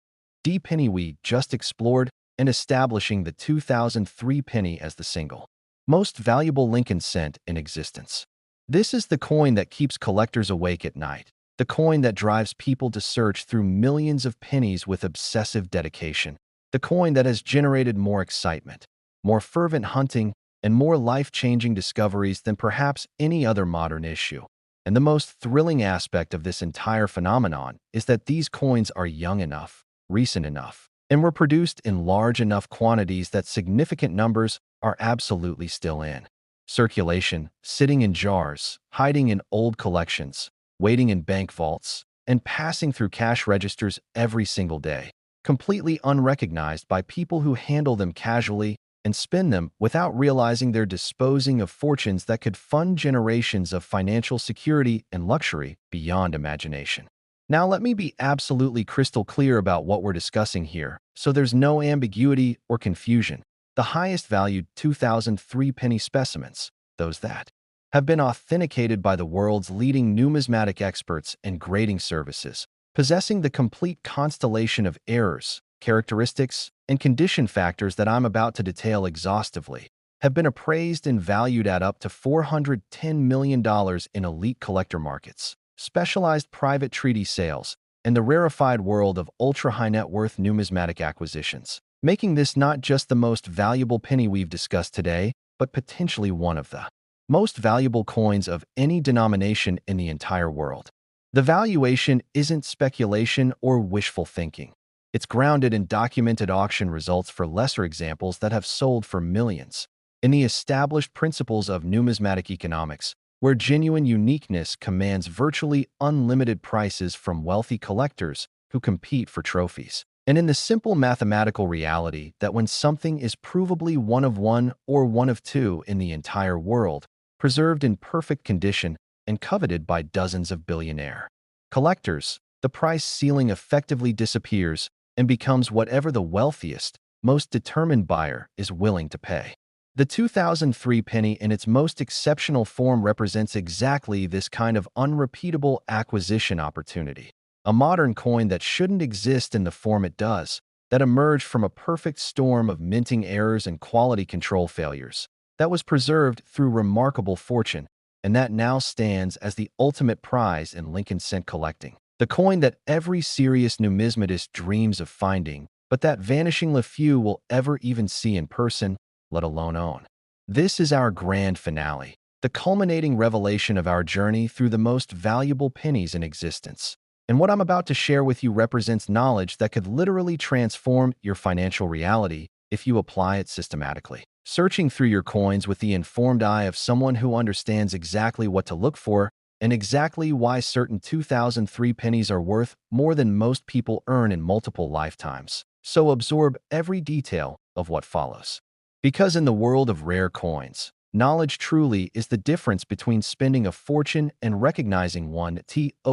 D penny we just explored and establishing the 2003 penny as the single most valuable Lincoln cent in existence. This is the coin that keeps collectors awake at night, the coin that drives people to search through millions of pennies with obsessive dedication, the coin that has generated more excitement, more fervent hunting, and more life-changing discoveries than perhaps any other modern issue. And the most thrilling aspect of this entire phenomenon is that these coins are young enough, recent enough, and were produced in large enough quantities that significant numbers are absolutely still in circulation, sitting in jars, hiding in old collections, waiting in bank vaults, and passing through cash registers every single day, completely unrecognized by people who handle them casually and spin them without realizing they're disposing of fortunes that could fund generations of financial security and luxury beyond imagination. Now let me be absolutely crystal clear about what we're discussing here, so there's no ambiguity or confusion. The highest valued 2003 penny specimens, those that have been authenticated by the world's leading numismatic experts and grading services, possessing the complete constellation of errors, characteristics, and condition factors that I'm about to detail exhaustively, have been appraised and valued at up to $410 million in elite collector markets, specialized private treaty sales, and the rarefied world of ultra-high net worth numismatic acquisitions, making this not just the most valuable penny we've discussed today, but potentially one of the most valuable coins of any denomination in the entire world. The valuation isn't speculation or wishful thinking. It's grounded in documented auction results for lesser examples that have sold for millions. In the established principles of numismatic economics, where genuine uniqueness commands virtually unlimited prices from wealthy collectors who compete for trophies. And in the simple mathematical reality that when something is provably one of one or one of two in the entire world, preserved in perfect condition and coveted by dozens of billionaire collectors, the price ceiling effectively disappears and becomes whatever the wealthiest, most determined buyer is willing to pay. The 2003 penny in its most exceptional form represents exactly this kind of unrepeatable acquisition opportunity. A modern coin that shouldn't exist in the form it does, that emerged from a perfect storm of minting errors and quality control failures, that was preserved through remarkable fortune, and that now stands as the ultimate prize in Lincoln cent collecting. The coin that every serious numismatist dreams of finding, but that vanishingly few will ever even see in person, let alone own. This is our grand finale, the culminating revelation of our journey through the most valuable pennies in existence. And what I'm about to share with you represents knowledge that could literally transform your financial reality if you apply it systematically. Searching through your coins with the informed eye of someone who understands exactly what to look for and exactly why certain 2003 pennies are worth more than most people earn in multiple lifetimes. So absorb every detail of what follows. Because in the world of rare coins, knowledge truly is the difference between spending a fortune and recognizing one.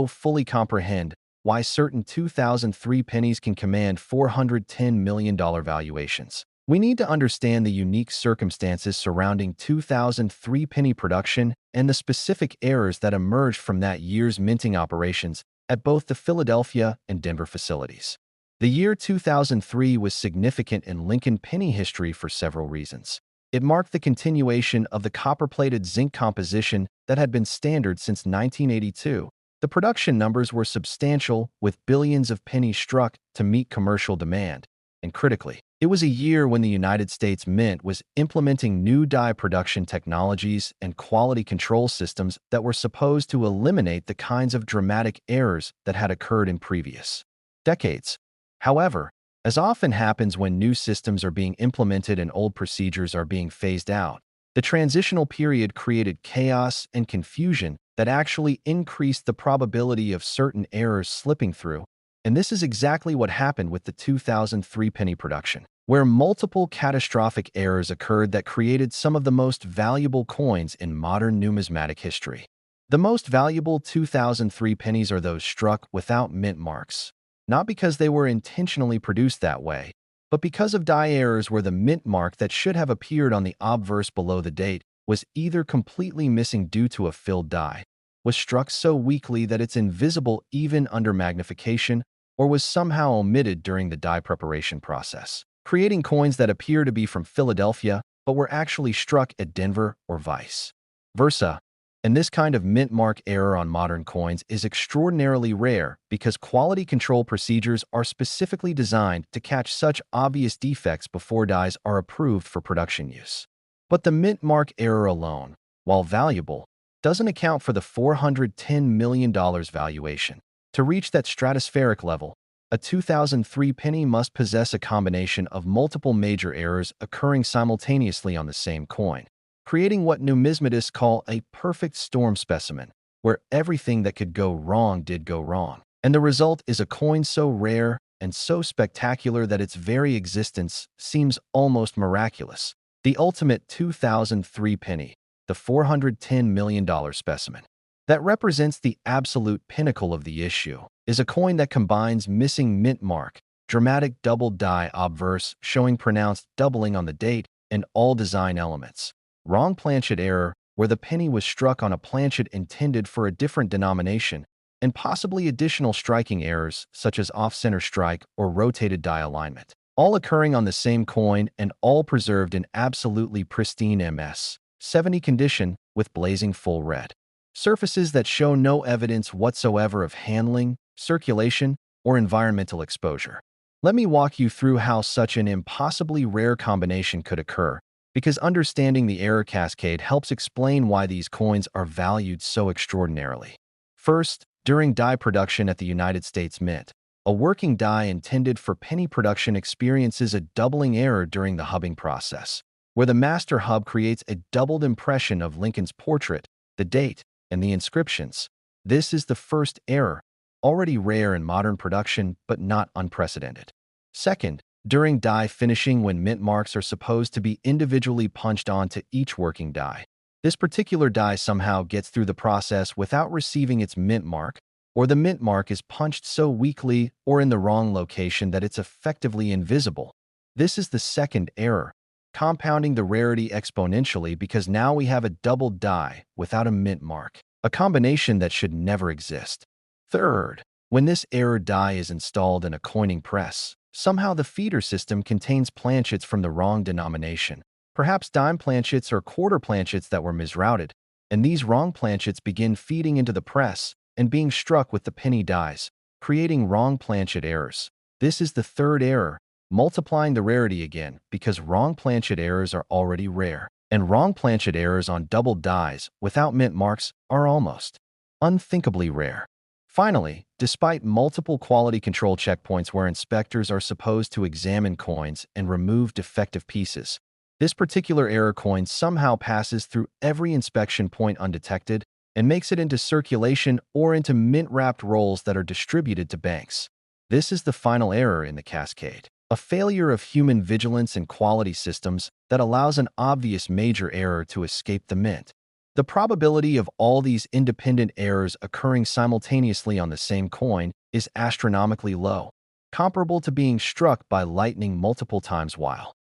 Fully comprehend why certain 2003 pennies can command $410 million valuations. We need to understand the unique circumstances surrounding 2003 penny production and the specific errors that emerged from that year's minting operations at both the Philadelphia and Denver facilities. The year 2003 was significant in Lincoln penny history for several reasons. It marked the continuation of the copper-plated zinc composition that had been standard since 1982. The production numbers were substantial, with billions of pennies struck to meet commercial demand. And critically, it was a year when the United States Mint was implementing new die production technologies and quality control systems that were supposed to eliminate the kinds of dramatic errors that had occurred in previous decades. However, as often happens when new systems are being implemented and old procedures are being phased out, the transitional period created chaos and confusion that actually increased the probability of certain errors slipping through. And this is exactly what happened with the 2003 penny production, where multiple catastrophic errors occurred that created some of the most valuable coins in modern numismatic history. The most valuable 2003 pennies are those struck without mint marks. Not because they were intentionally produced that way, but because of die errors where the mint mark that should have appeared on the obverse below the date was either completely missing due to a filled die, was struck so weakly that it's invisible even under magnification, or was somehow omitted during the die preparation process, creating coins that appear to be from Philadelphia but were actually struck at Denver or vice versa. And this kind of mint mark error on modern coins is extraordinarily rare because quality control procedures are specifically designed to catch such obvious defects before dies are approved for production use. But the mint mark error alone, while valuable, doesn't account for the $410 million valuation. To reach that stratospheric level, a 2003 penny must possess a combination of multiple major errors occurring simultaneously on the same coin, creating what numismatists call a perfect storm specimen, where everything that could go wrong did go wrong. And the result is a coin so rare and so spectacular that its very existence seems almost miraculous. The ultimate 2003 penny, the $410 million specimen, that represents the absolute pinnacle of the issue, is a coin that combines missing mint mark, dramatic double die obverse showing pronounced doubling on the date, and all design elements. Wrong planchet error, where the penny was struck on a planchet intended for a different denomination, and possibly additional striking errors such as off-center strike or rotated die alignment, all occurring on the same coin and all preserved in absolutely pristine MS-70 condition with blazing full red. Surfaces that show no evidence whatsoever of handling, circulation, or environmental exposure. Let me walk you through how such an impossibly rare combination could occur, because understanding the error cascade helps explain why these coins are valued so extraordinarily. First, during die production at the United States Mint, a working die intended for penny production experiences a doubling error during the hubbing process, where the master hub creates a doubled impression of Lincoln's portrait, the date, and the inscriptions. This is the first error, already rare in modern production but not unprecedented. Second, during die finishing when mint marks are supposed to be individually punched onto each working die, this particular die somehow gets through the process without receiving its mint mark, or the mint mark is punched so weakly or in the wrong location that it's effectively invisible. This is the second error, compounding the rarity exponentially because now we have a doubled die without a mint mark, a combination that should never exist. Third, when this error die is installed in a coining press, somehow the feeder system contains planchets from the wrong denomination, perhaps dime planchets or quarter planchets that were misrouted, and these wrong planchets begin feeding into the press and being struck with the penny dies, creating wrong planchet errors. This is the third error, multiplying the rarity again because wrong planchet errors are already rare, and wrong planchet errors on doubled dies without mint marks are almost unthinkably rare. Finally, despite multiple quality control checkpoints where inspectors are supposed to examine coins and remove defective pieces, this particular error coin somehow passes through every inspection point undetected and makes it into circulation or into mint-wrapped rolls that are distributed to banks. This is the final error in the cascade, a failure of human vigilance and quality systems that allows an obvious major error to escape the mint. The probability of all these independent errors occurring simultaneously on the same coin is astronomically low, comparable to being struck by lightning multiple times while.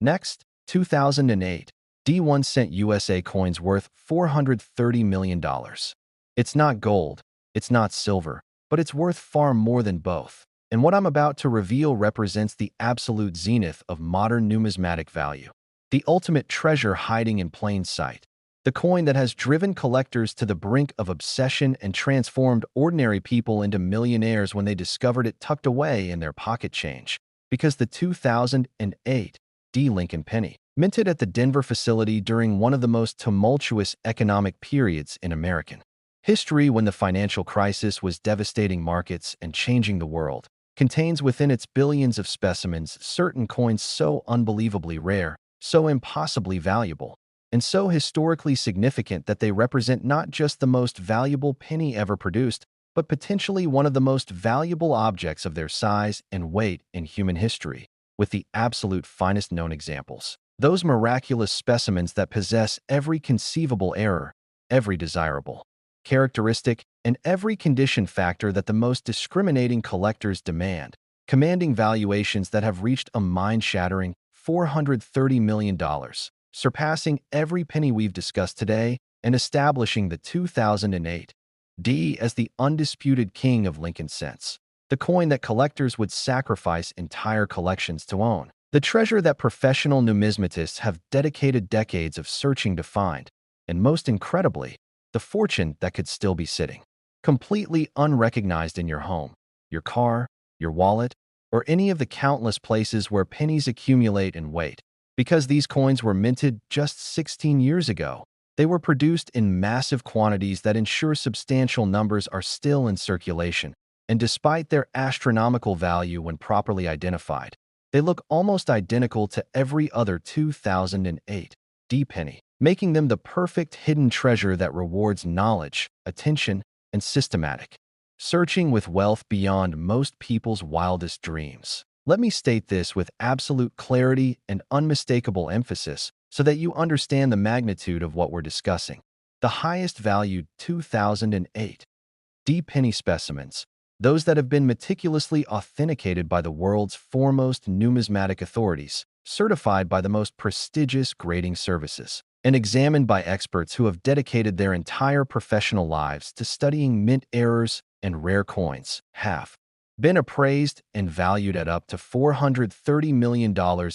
Next, 2008, D1 cent USA coins worth $430 million. It's not gold, it's not silver, but it's worth far more than both. And what I'm about to reveal represents the absolute zenith of modern numismatic value, the ultimate treasure hiding in plain sight. The coin that has driven collectors to the brink of obsession and transformed ordinary people into millionaires when they discovered it tucked away in their pocket change. Because the 2008 D. Lincoln penny, minted at the Denver facility during one of the most tumultuous economic periods in American history when the financial crisis was devastating markets and changing the world, contains within its billions of specimens certain coins so unbelievably rare, so impossibly valuable, and so historically significant that they represent not just the most valuable penny ever produced, but potentially one of the most valuable objects of their size and weight in human history, with the absolute finest known examples. Those miraculous specimens that possess every conceivable error, every desirable characteristic, and every condition factor that the most discriminating collectors demand, commanding valuations that have reached a mind-shattering $430 million. Surpassing every penny we've discussed today and establishing the 2008 D as the undisputed king of Lincoln cents, the coin that collectors would sacrifice entire collections to own, the treasure that professional numismatists have dedicated decades of searching to find, and most incredibly, the fortune that could still be sitting completely unrecognized in your home, your car, your wallet, or any of the countless places where pennies accumulate and wait. Because these coins were minted just 16 years ago, they were produced in massive quantities that ensure substantial numbers are still in circulation, and despite their astronomical value when properly identified, they look almost identical to every other 2008 D penny, making them the perfect hidden treasure that rewards knowledge, attention, and systematic searching with wealth beyond most people's wildest dreams. Let me state this with absolute clarity and unmistakable emphasis so that you understand the magnitude of what we're discussing. The highest valued 2008 D penny specimens, those that have been meticulously authenticated by the world's foremost numismatic authorities, certified by the most prestigious grading services, and examined by experts who have dedicated their entire professional lives to studying mint errors and rare coins, have been appraised and valued at up to $430 million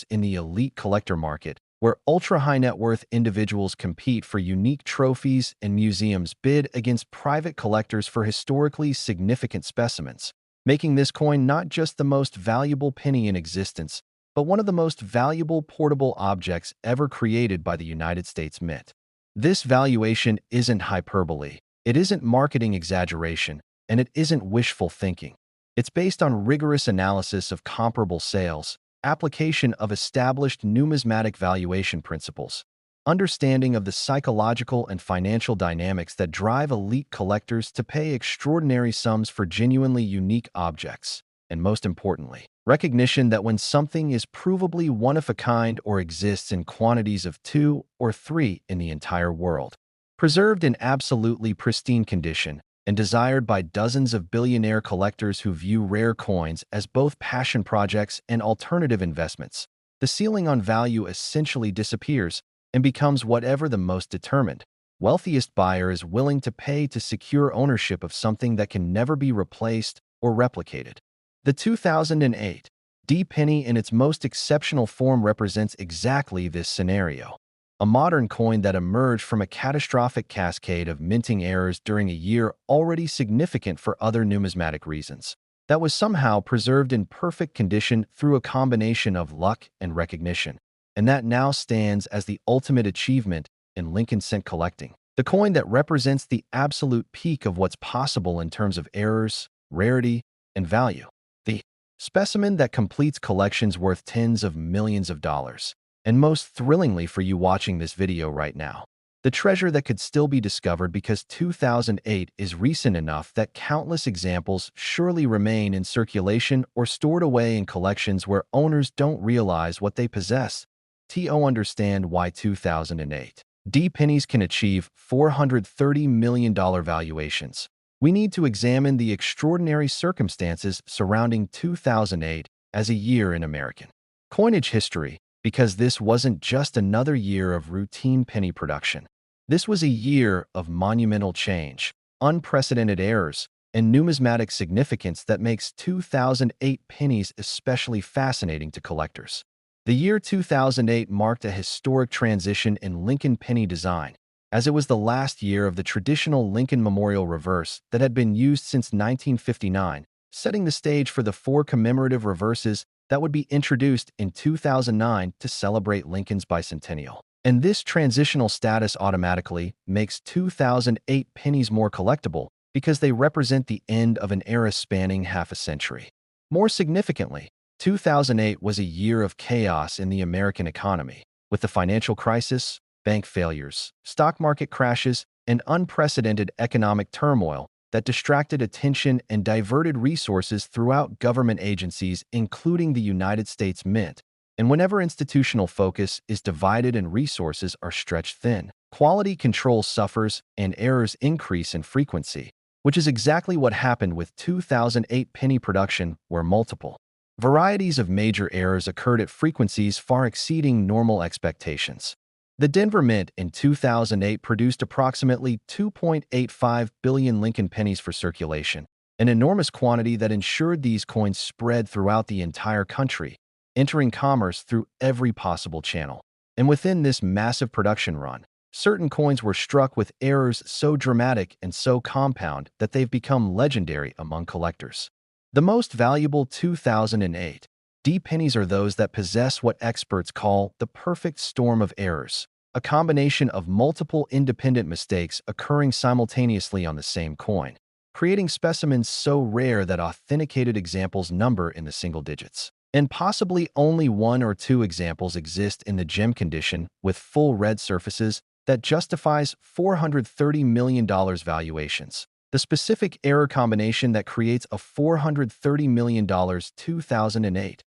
in the elite collector market, where ultra-high net worth individuals compete for unique trophies and museums bid against private collectors for historically significant specimens, making this coin not just the most valuable penny in existence, but one of the most valuable portable objects ever created by the United States Mint. This valuation isn't hyperbole, it isn't marketing exaggeration, and it isn't wishful thinking. It's based on rigorous analysis of comparable sales, application of established numismatic valuation principles, understanding of the psychological and financial dynamics that drive elite collectors to pay extraordinary sums for genuinely unique objects, and most importantly, recognition that when something is provably one of a kind or exists in quantities of 2 or 3 in the entire world, preserved in absolutely pristine condition, and desired by dozens of billionaire collectors who view rare coins as both passion projects and alternative investments, the ceiling on value essentially disappears and becomes whatever the most determined, wealthiest buyer is willing to pay to secure ownership of something that can never be replaced or replicated. The 2008 D penny in its most exceptional form represents exactly this scenario. A modern coin that emerged from a catastrophic cascade of minting errors during a year already significant for other numismatic reasons, that was somehow preserved in perfect condition through a combination of luck and recognition, and that now stands as the ultimate achievement in Lincoln cent collecting. The coin that represents the absolute peak of what's possible in terms of errors, rarity, and value. The specimen that completes collections worth tens of millions of dollars. And most thrillingly for you watching this video right now, the treasure that could still be discovered because 2008 is recent enough that countless examples surely remain in circulation or stored away in collections where owners don't realize what they possess. To understand why 2008 D pennies can achieve $430 million valuations, we need to examine the extraordinary circumstances surrounding 2008 as a year in American coinage history, because this wasn't just another year of routine penny production. This was a year of monumental change, unprecedented errors, and numismatic significance that makes 2008 pennies especially fascinating to collectors. The year 2008 marked a historic transition in Lincoln penny design, as it was the last year of the traditional Lincoln Memorial reverse that had been used since 1959, setting the stage for the 4 commemorative reverses that would be introduced in 2009 to celebrate Lincoln's bicentennial. And this transitional status automatically makes 2008 pennies more collectible because they represent the end of an era spanning half a century. More significantly, 2008 was a year of chaos in the American economy, with the financial crisis, bank failures, stock market crashes, and unprecedented economic turmoil that distracted attention and diverted resources throughout government agencies, including the United States Mint. And whenever institutional focus is divided and resources are stretched thin, quality control suffers and errors increase in frequency, which is exactly what happened with 2008 penny production, where multiple varieties of major errors occurred at frequencies far exceeding normal expectations. The Denver Mint in 2008 produced approximately 2.85 billion Lincoln pennies for circulation, an enormous quantity that ensured these coins spread throughout the entire country, entering commerce through every possible channel. And within this massive production run, certain coins were struck with errors so dramatic and so compound that they've become legendary among collectors. The most valuable 2008 D pennies are those that possess what experts call the perfect storm of errors, a combination of multiple independent mistakes occurring simultaneously on the same coin, creating specimens so rare that authenticated examples number in the single digits. And possibly only 1 or 2 examples exist in the gem condition with full red surfaces that justifies $430 million valuations. The specific error combination that creates a $430 million 2008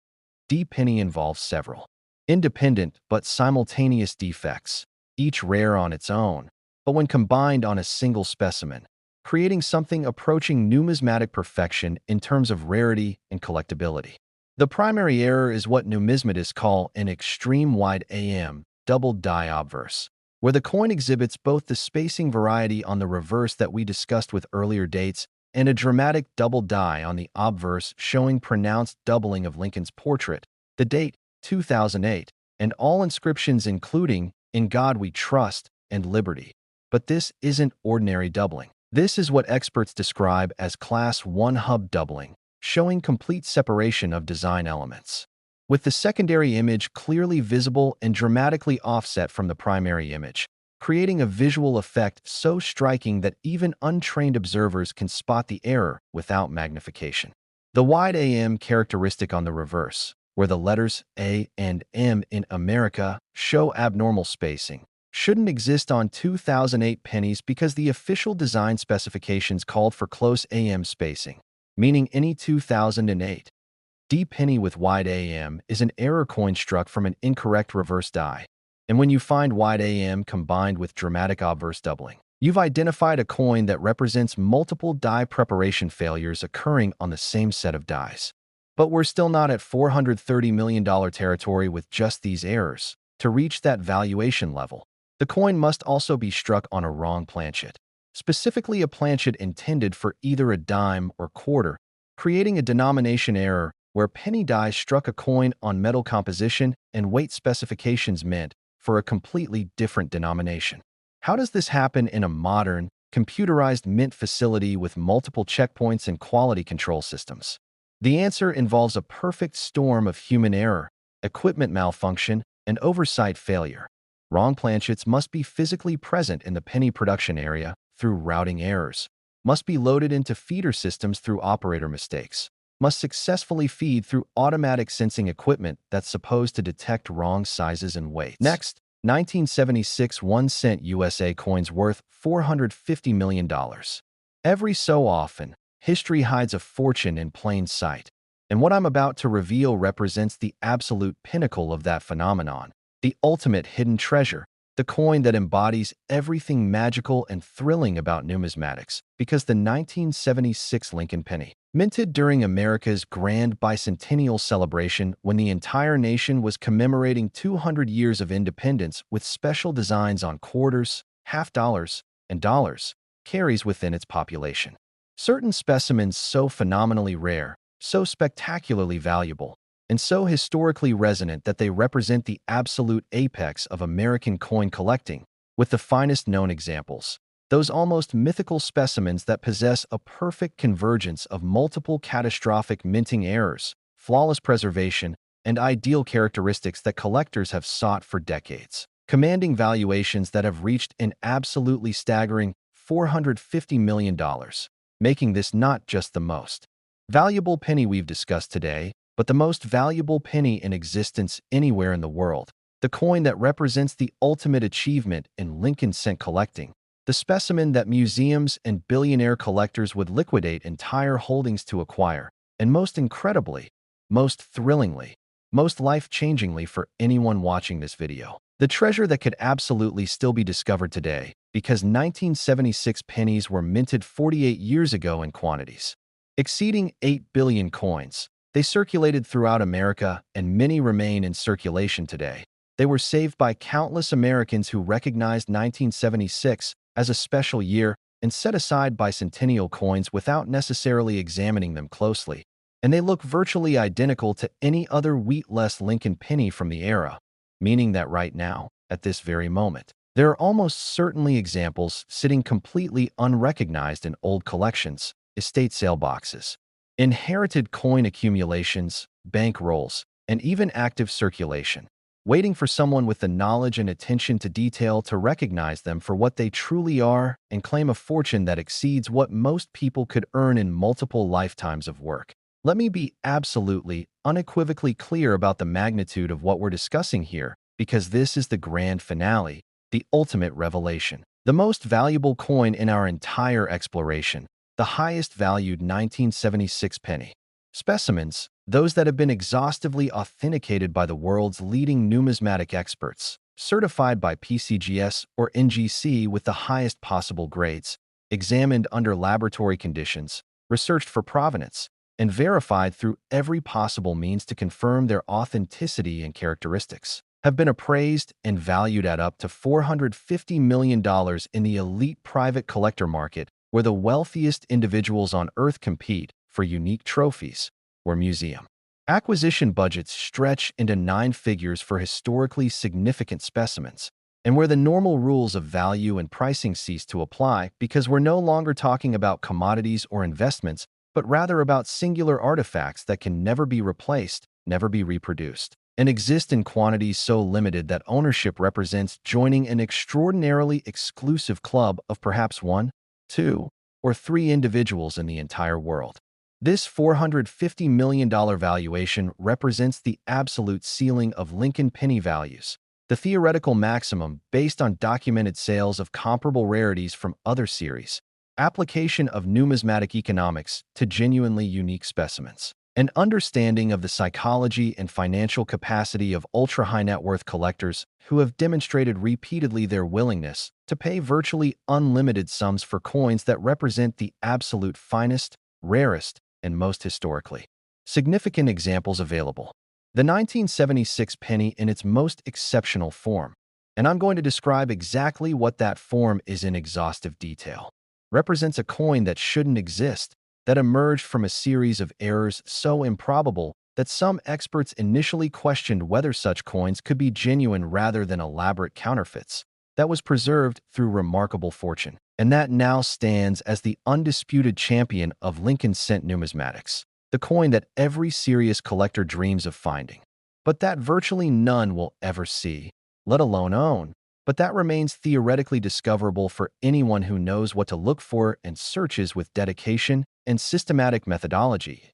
D penny involves several independent but simultaneous defects, each rare on its own, but when combined on a single specimen, creating something approaching numismatic perfection in terms of rarity and collectability. The primary error is what numismatists call an extreme wide AM double die obverse, where the coin exhibits both the spacing variety on the reverse that we discussed with earlier dates and a dramatic double die on the obverse showing pronounced doubling of Lincoln's portrait, the date 2008, and all inscriptions including "In God We Trust" and "Liberty." But this isn't ordinary doubling. This is what experts describe as Class 1 hub doubling, showing complete separation of design elements, with the secondary image clearly visible and dramatically offset from the primary image, creating a visual effect so striking that even untrained observers can spot the error without magnification. The wide AM characteristic on the reverse, where the letters A and M in America show abnormal spacing, shouldn't exist on 2008 pennies because the official design specifications called for close AM spacing, meaning any 2008 D penny with wide AM is an error coin struck from an incorrect reverse die. And when you find wide AM combined with dramatic obverse doubling, you've identified a coin that represents multiple die preparation failures occurring on the same set of dies. But we're still not at $430 million territory with just these errors. To reach that valuation level, the coin must also be struck on a wrong planchet, specifically a planchet intended for either a dime or quarter, creating a denomination error where penny dies struck a coin on metal composition and weight specifications meant for a completely different denomination. How does this happen in a modern, computerized mint facility with multiple checkpoints and quality control systems? The answer involves a perfect storm of human error, equipment malfunction, and oversight failure. Wrong planchets must be physically present in the penny production area through routing errors, must be loaded into feeder systems through operator mistakes, must successfully feed through automatic sensing equipment that's supposed to detect wrong sizes and weights. Next, 1976 1-cent USA coins worth $450 million. Every so often, history hides a fortune in plain sight, and what I'm about to reveal represents the absolute pinnacle of that phenomenon, the ultimate hidden treasure, the coin that embodies everything magical and thrilling about numismatics, because the 1976 Lincoln penny, minted during America's grand bicentennial celebration when the entire nation was commemorating 200 years of independence with special designs on quarters, half dollars, and dollars, carries within its population certain specimens so phenomenally rare, so spectacularly valuable, and so historically resonant that they represent the absolute apex of American coin collecting, with the finest known examples, those almost mythical specimens that possess a perfect convergence of multiple catastrophic minting errors, flawless preservation, and ideal characteristics that collectors have sought for decades, commanding valuations that have reached an absolutely staggering $450 million, making this not just the most valuable penny we've discussed today, but the most valuable penny in existence anywhere in the world, the coin that represents the ultimate achievement in Lincoln cent collecting, the specimen that museums and billionaire collectors would liquidate entire holdings to acquire, and most incredibly, most thrillingly, most life-changingly for anyone watching this video, the treasure that could absolutely still be discovered today because 1976 pennies were minted 48 years ago in quantities exceeding 8 billion coins. They circulated throughout America, and many remain in circulation today. They were saved by countless Americans who recognized 1976 as a special year and set aside bicentennial coins without necessarily examining them closely. And they look virtually identical to any other wheatless Lincoln penny from the era, meaning that right now, at this very moment, there are almost certainly examples sitting completely unrecognized in old collections, estate sale boxes, inherited coin accumulations, bank rolls, and even active circulation, waiting for someone with the knowledge and attention to detail to recognize them for what they truly are and claim a fortune that exceeds what most people could earn in multiple lifetimes of work. Let me be absolutely, unequivocally clear about the magnitude of what we're discussing here, because this is the grand finale, the ultimate revelation. The most valuable coin in our entire exploration, the highest valued 1976 penny. Specimens, those that have been exhaustively authenticated by the world's leading numismatic experts, certified by PCGS or NGC with the highest possible grades, examined under laboratory conditions, researched for provenance, and verified through every possible means to confirm their authenticity and characteristics. have been appraised and valued at up to $450 million in the elite private collector market, where the wealthiest individuals on Earth compete for unique trophies or museum. Acquisition budgets stretch into nine figures for historically significant specimens, and where the normal rules of value and pricing cease to apply because we're no longer talking about commodities or investments, but rather about singular artifacts that can never be replaced, never be reproduced, and exist in quantities so limited that ownership represents joining an extraordinarily exclusive club of perhaps one, two, or three individuals in the entire world. This $450 million valuation represents the absolute ceiling of Lincoln penny values, the theoretical maximum based on documented sales of comparable rarities from other series, application of numismatic economics to genuinely unique specimens, an understanding of the psychology and financial capacity of ultra-high net worth collectors who have demonstrated repeatedly their willingness to pay virtually unlimited sums for coins that represent the absolute finest, rarest, and most historically significant examples available. The 1976 penny in its most exceptional form, and I'm going to describe exactly what that form is in exhaustive detail, represents a coin that shouldn't exist, that emerged from a series of errors so improbable that some experts initially questioned whether such coins could be genuine rather than elaborate counterfeits, that was preserved through remarkable fortune, and that now stands as the undisputed champion of Lincoln cent numismatics, the coin that every serious collector dreams of finding, but that virtually none will ever see, let alone own, but that remains theoretically discoverable for anyone who knows what to look for and searches with dedication and systematic methodology.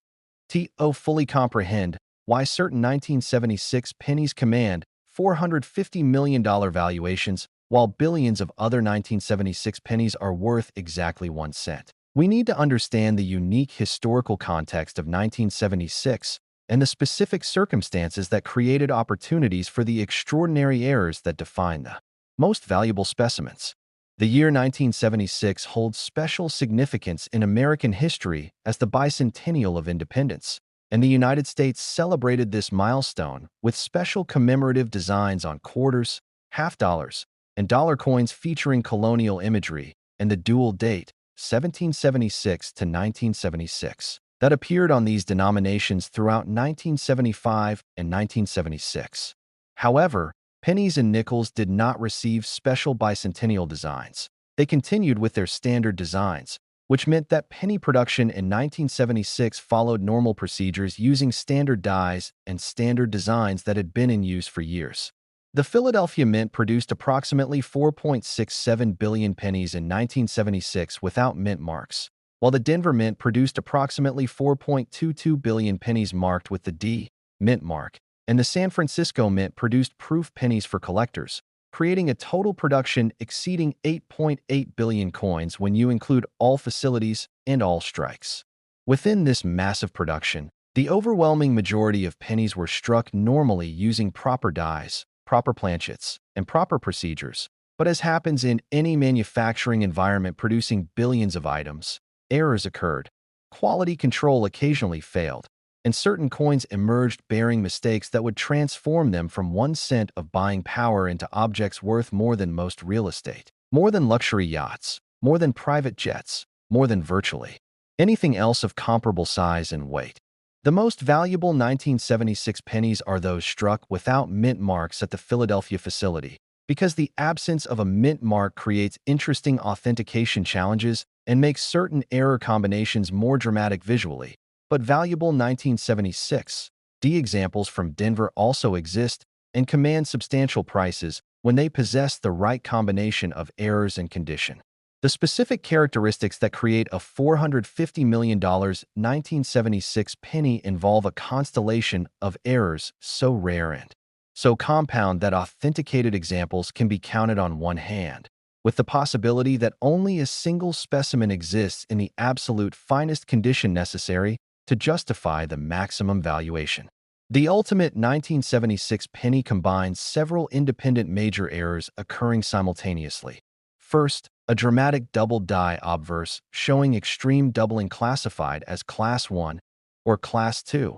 To fully comprehend why certain 1976 pennies command $450 million valuations while billions of other 1976 pennies are worth exactly 1 cent. We need to understand the unique historical context of 1976 and the specific circumstances that created opportunities for the extraordinary errors that define the most valuable specimens. The year 1976 holds special significance in American history as the bicentennial of independence, and the United States celebrated this milestone with special commemorative designs on quarters, half dollars, and dollar coins featuring colonial imagery and the dual date, 1776 to 1976, that appeared on these denominations throughout 1975 and 1976. However, pennies and nickels did not receive special bicentennial designs. They continued with their standard designs, which meant that penny production in 1976 followed normal procedures using standard dies and standard designs that had been in use for years. The Philadelphia Mint produced approximately 4.67 billion pennies in 1976 without mint marks, while the Denver Mint produced approximately 4.22 billion pennies marked with the D mint mark, and the San Francisco Mint produced proof pennies for collectors, creating a total production exceeding 8.8 billion coins when you include all facilities and all strikes. Within this massive production, the overwhelming majority of pennies were struck normally using proper dies, proper planchets, and proper procedures, but as happens in any manufacturing environment producing billions of items, errors occurred, quality control occasionally failed, and certain coins emerged bearing mistakes that would transform them from 1 cent of buying power into objects worth more than most real estate, more than luxury yachts, more than private jets, more than virtually anything else of comparable size and weight. The most valuable 1976 pennies are those struck without mint marks at the Philadelphia facility, because the absence of a mint mark creates interesting authentication challenges and makes certain error combinations more dramatic visually. But valuable 1976 D examples from Denver also exist and command substantial prices when they possess the right combination of errors and condition. The specific characteristics that create a $450 million 1976 penny involve a constellation of errors so rare and so compound that authenticated examples can be counted on one hand, with the possibility that only a single specimen exists in the absolute finest condition necessary to justify the maximum valuation. The ultimate 1976 penny combines several independent major errors occurring simultaneously. First, a dramatic double die obverse showing extreme doubling classified as Class 1 or Class 2.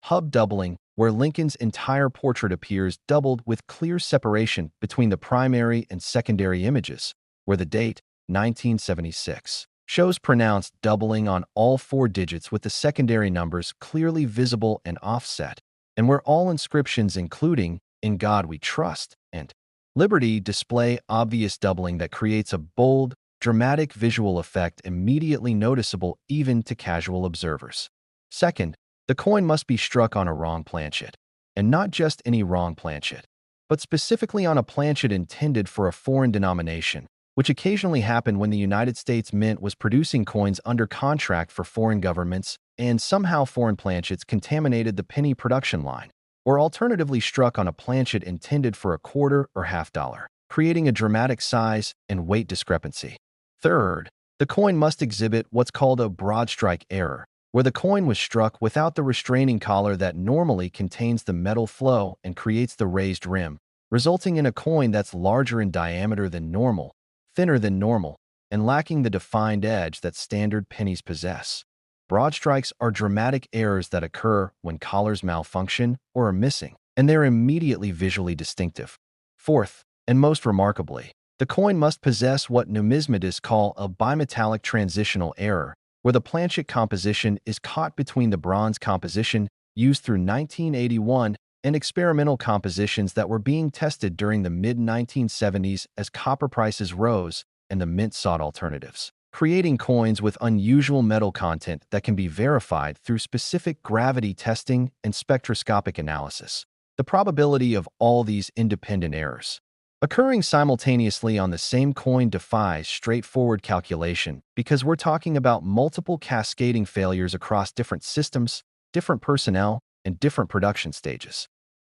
Hub doubling, where Lincoln's entire portrait appears doubled with clear separation between the primary and secondary images, where the date, 1976, shows pronounced doubling on all four digits with the secondary numbers clearly visible and offset, and where all inscriptions including "In God We Trust" and "Liberty" display obvious doubling that creates a bold, dramatic visual effect immediately noticeable even to casual observers. Second, the coin must be struck on a wrong planchet, and not just any wrong planchet, but specifically on a planchet intended for a foreign denomination, which occasionally happened when the United States Mint was producing coins under contract for foreign governments and somehow foreign planchets contaminated the penny production line, or alternatively struck on a planchet intended for a quarter or half dollar, creating a dramatic size and weight discrepancy. Third, the coin must exhibit what's called a broad strike error, where the coin was struck without the restraining collar that normally contains the metal flow and creates the raised rim, resulting in a coin that's larger in diameter than normal, thinner than normal, and lacking the defined edge that standard pennies possess. Broad strikes are dramatic errors that occur when collars malfunction or are missing, and they're immediately visually distinctive. Fourth, and most remarkably, the coin must possess what numismatists call a bimetallic transitional error, where the planchet composition is caught between the bronze composition used through 1981 and experimental compositions that were being tested during the mid-1970s as copper prices rose and the mint sought alternatives, creating coins with unusual metal content that can be verified through specific gravity testing and spectroscopic analysis. The probability of all these independent errors occurring simultaneously on the same coin defies straightforward calculation because we're talking about multiple cascading failures across different systems, different personnel, and different production stages.